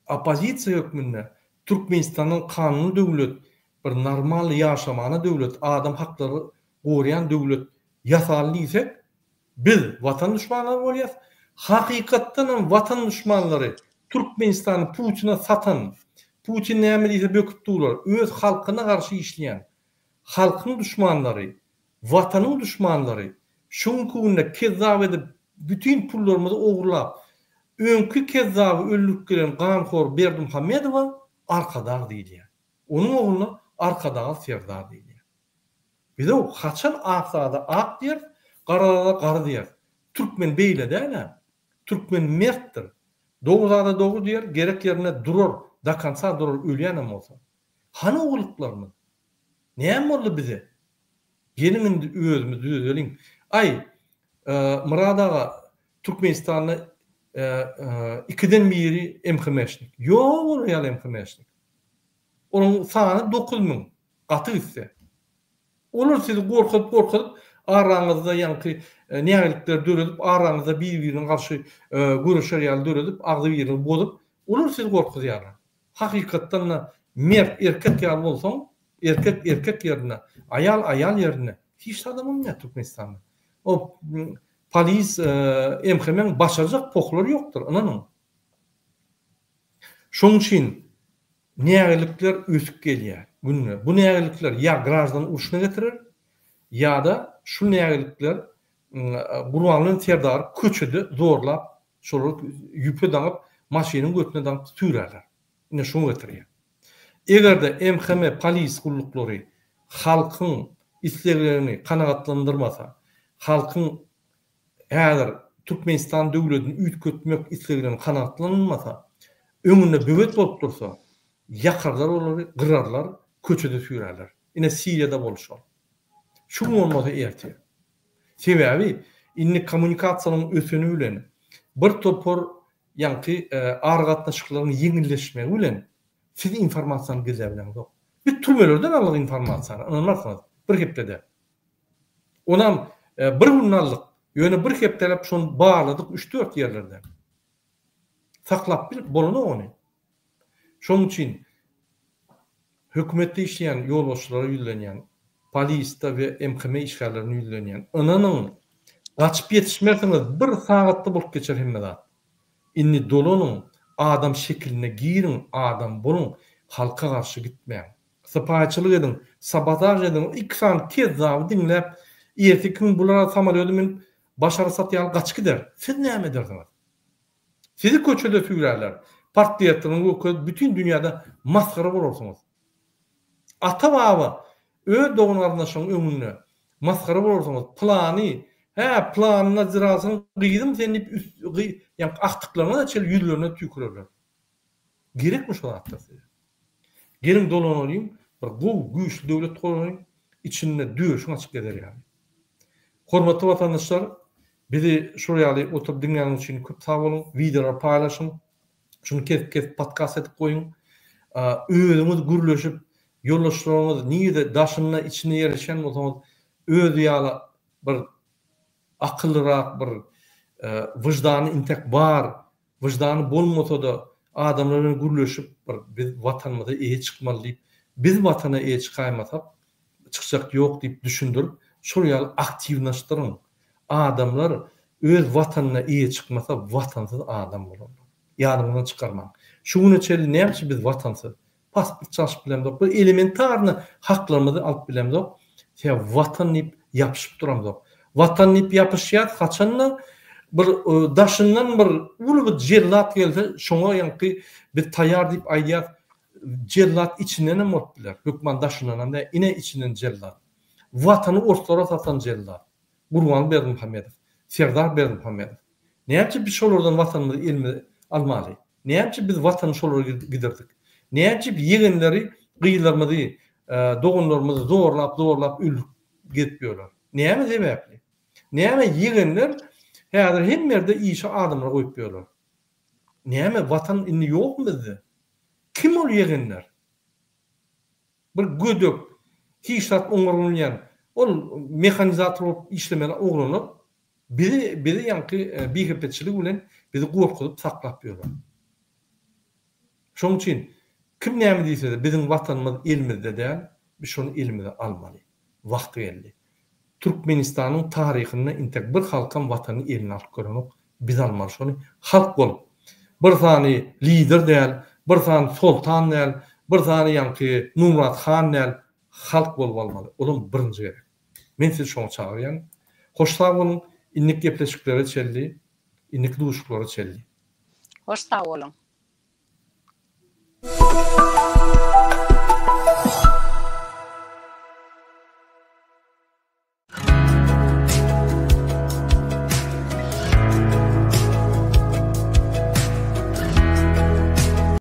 opozisiýa hökmünde Türkmenistanyň kanunu döwlet, bir normal ýaşamana döwlet, adam haklary goraýan döwlet ýasaly diýsek, biz watan düşmanlary bolýar. Hakykatdan watan düşmanlary Türkmenistany Putina satan, Putin näme diýse böküp durlar, öz halkyna garşy işleýän halkyň düşmanlary, watanyň düşmanlary şunkunda kezzap edip bütün pullarymyzy ogurlap öňkü kezzaby öldürüklen Ganhor Berdimuhammedowa arkadaş diýilýär. Onuň ogluny arkadaş Serdar diýilýär. Bize o haçan aksada ak diýer, garada gar diýer. Türkmen beýle däl. Türkmen mertdir. Doğuzada doğru diýer, gerek yerine durur, da kansa durur, ölýänem bolsa. Hany oguluklarmy? Näme boldy bize? Gelin özümüz düzelim. Ay, Muradaga Türkmenistanyny 2den biri emhimeşlik. Ýok ýaly emhimeşlik. Onun sany 9000 gaty ise. Olar sizi gorkup araňyzda ýa-ni nägelikler döredip araňyzda bir-birine garşy görüşer ýaly döredip agdy birini bozup, olar sizi gorkutýarlar. Hakykatdan mert erkek ýaly bolsaň, erkek ýerine, ayal ýerine hiç adam olmaýar Türkmenistanda. O polis emhemen başaracak poklary ýokdur, ananyň. Şoň üçin nägelikler ösüp gelýär günne. Bu nägelikler ýa grajdan urşuna getirir, ýa-da şu nägelikler Gurbanlyň Serdar köçüdi zorlap, şolar ýüpe daňyp maşynyň götüne daňyp sürerler. Ine şoňa getirýär. Egerde MHM polis gullukları halkyň isleglerini kanagatlandyrmasa, halkyň häzir Türkmenistan döwletini üýtgetmek isleglerini kanagatlandyrmasa, öňünde böwet bolup dursa, ýakarlar olary, gyrarlar, köçede sürerler. Ine Siriýada bolşar. Şu bolmasa erti. Sebebi inni kommunikasiýanyň ösünü bilen bir topor ýa-ni argatnaşyklaryň ýeňilleşmegi bilen siz informasiýany gezebilen ýok. Bir türmelerden alyk informasiýany, anlarsynız, bir hepde. Onam bir hurnallyk, ýöne bir hepdelep şonu bağladyk 3-4 ýerlerden. Saklap bir bolany ony. Şoň üçin hökümetde işleyen ýolbaşçylara ýüzlenýän, polista we MHM işgärlerini ýüzlenýän ananyň gaçyp ýetişmersiňiz bir sagatda bolup geçer hemme. Inni dolanyň adam şekiline girin, adam bolun, halka garşy gitmeýän. Sapaçylyk edin, sabotaj edin, iksan kezzap dinläp, ertekin bulara samolyotymyň Başar Asad ýaly gaç gider. Siz näme ederdiňiz? Sizi köçede süýrärler. Partiýatynyň bütün dünýäde maskara bolarsyňyz. Ata baba öz doğunlaryndaşyň öňünde maskara bolarsyňyz. Planyna jyrasyny gyýdym sen dip ýa aktyklaryna da çel ýüzlerine tükürerler. Gerekmi şu hatda? Gelin dolan olayım, bir güýçli döwlet guranyň içinde döşüň açyk eder ýani. Hormatly watandaşlar, bizi şu ýaly oturup dinleýän üçin köp sag bolun, videolar paýlaşyň. Şunu kesip podcast edip koyun. Özümüz gürleşip, yollaşlarımız niye daşınına içine yerleşen olsamız özü ýaly bir akıllırak, bir vicdanı intek bar, vicdanı bolmasa da adamların gürleşip biz vatanımıza iyi çıkmalı deyip, biz vatana iyi çıkaymasak çıkacak yok deyip düşündürüp şu ýaly aktivleştirin. Adamlar öz vatanına iyi çıkmasa vatansız adam bolurlar. Ýadymyzdan çykarmaň. Şuňa çeli näme biz watansy pasport çalyp bilemdik. Bu elementarny haklarymyzy alyp bilemdik. Sen watan dip ýapyşyp duramyk. Watan dip ýapyşýar haçanla bir daşyndan bir uly bir jellat gelse, şoňa ýanky bir taýar dip aýdýar. Jellat içinden mot biler. Hökman daşyndan da ine içinden jellat. Watany ortalara satan jellat. Gurban Berdimuhammedow, Serdar Berdimuhammedow. Näme biz şolardan watanymyzy elmi almaly. Näme biz watany şolara giderdik. Näme ýegenleri gyýlarmady, dogunlarymyzy zorlap ül getýärler. Näme sebäpli? Näme ýegenler häzir hem ýerde işe adamlar goýup ýörler. Näme watan inni ýokmy bizde? Kim ol ýegenler? Bir gödök, hiçat oňurulýan, ol mehanizator bolup işlemeli oglanyp, biri ýanky biýhepetçilik bilen bizi gorkutup saklap ýörler. Şoň üçin kim näme diýse bizim watanymyz elmizde däl, biz şonu elimize almaly. Wagty geldi. Türkmenistanyň taryhyna intek bir halkam watany eline alyp görmek, biz almaly şonu halk bolup. Bir sany lider däl, bir sany sultan däl, bir sany ýanky Numrat Han däl, halk bolup almaly. Olam birinji gerek. Men sizi şoňa çagyrýan. Hoş sag bolun, innik gepleşiklere çelli, innik duşuklara çelli. Hoş sag bolun.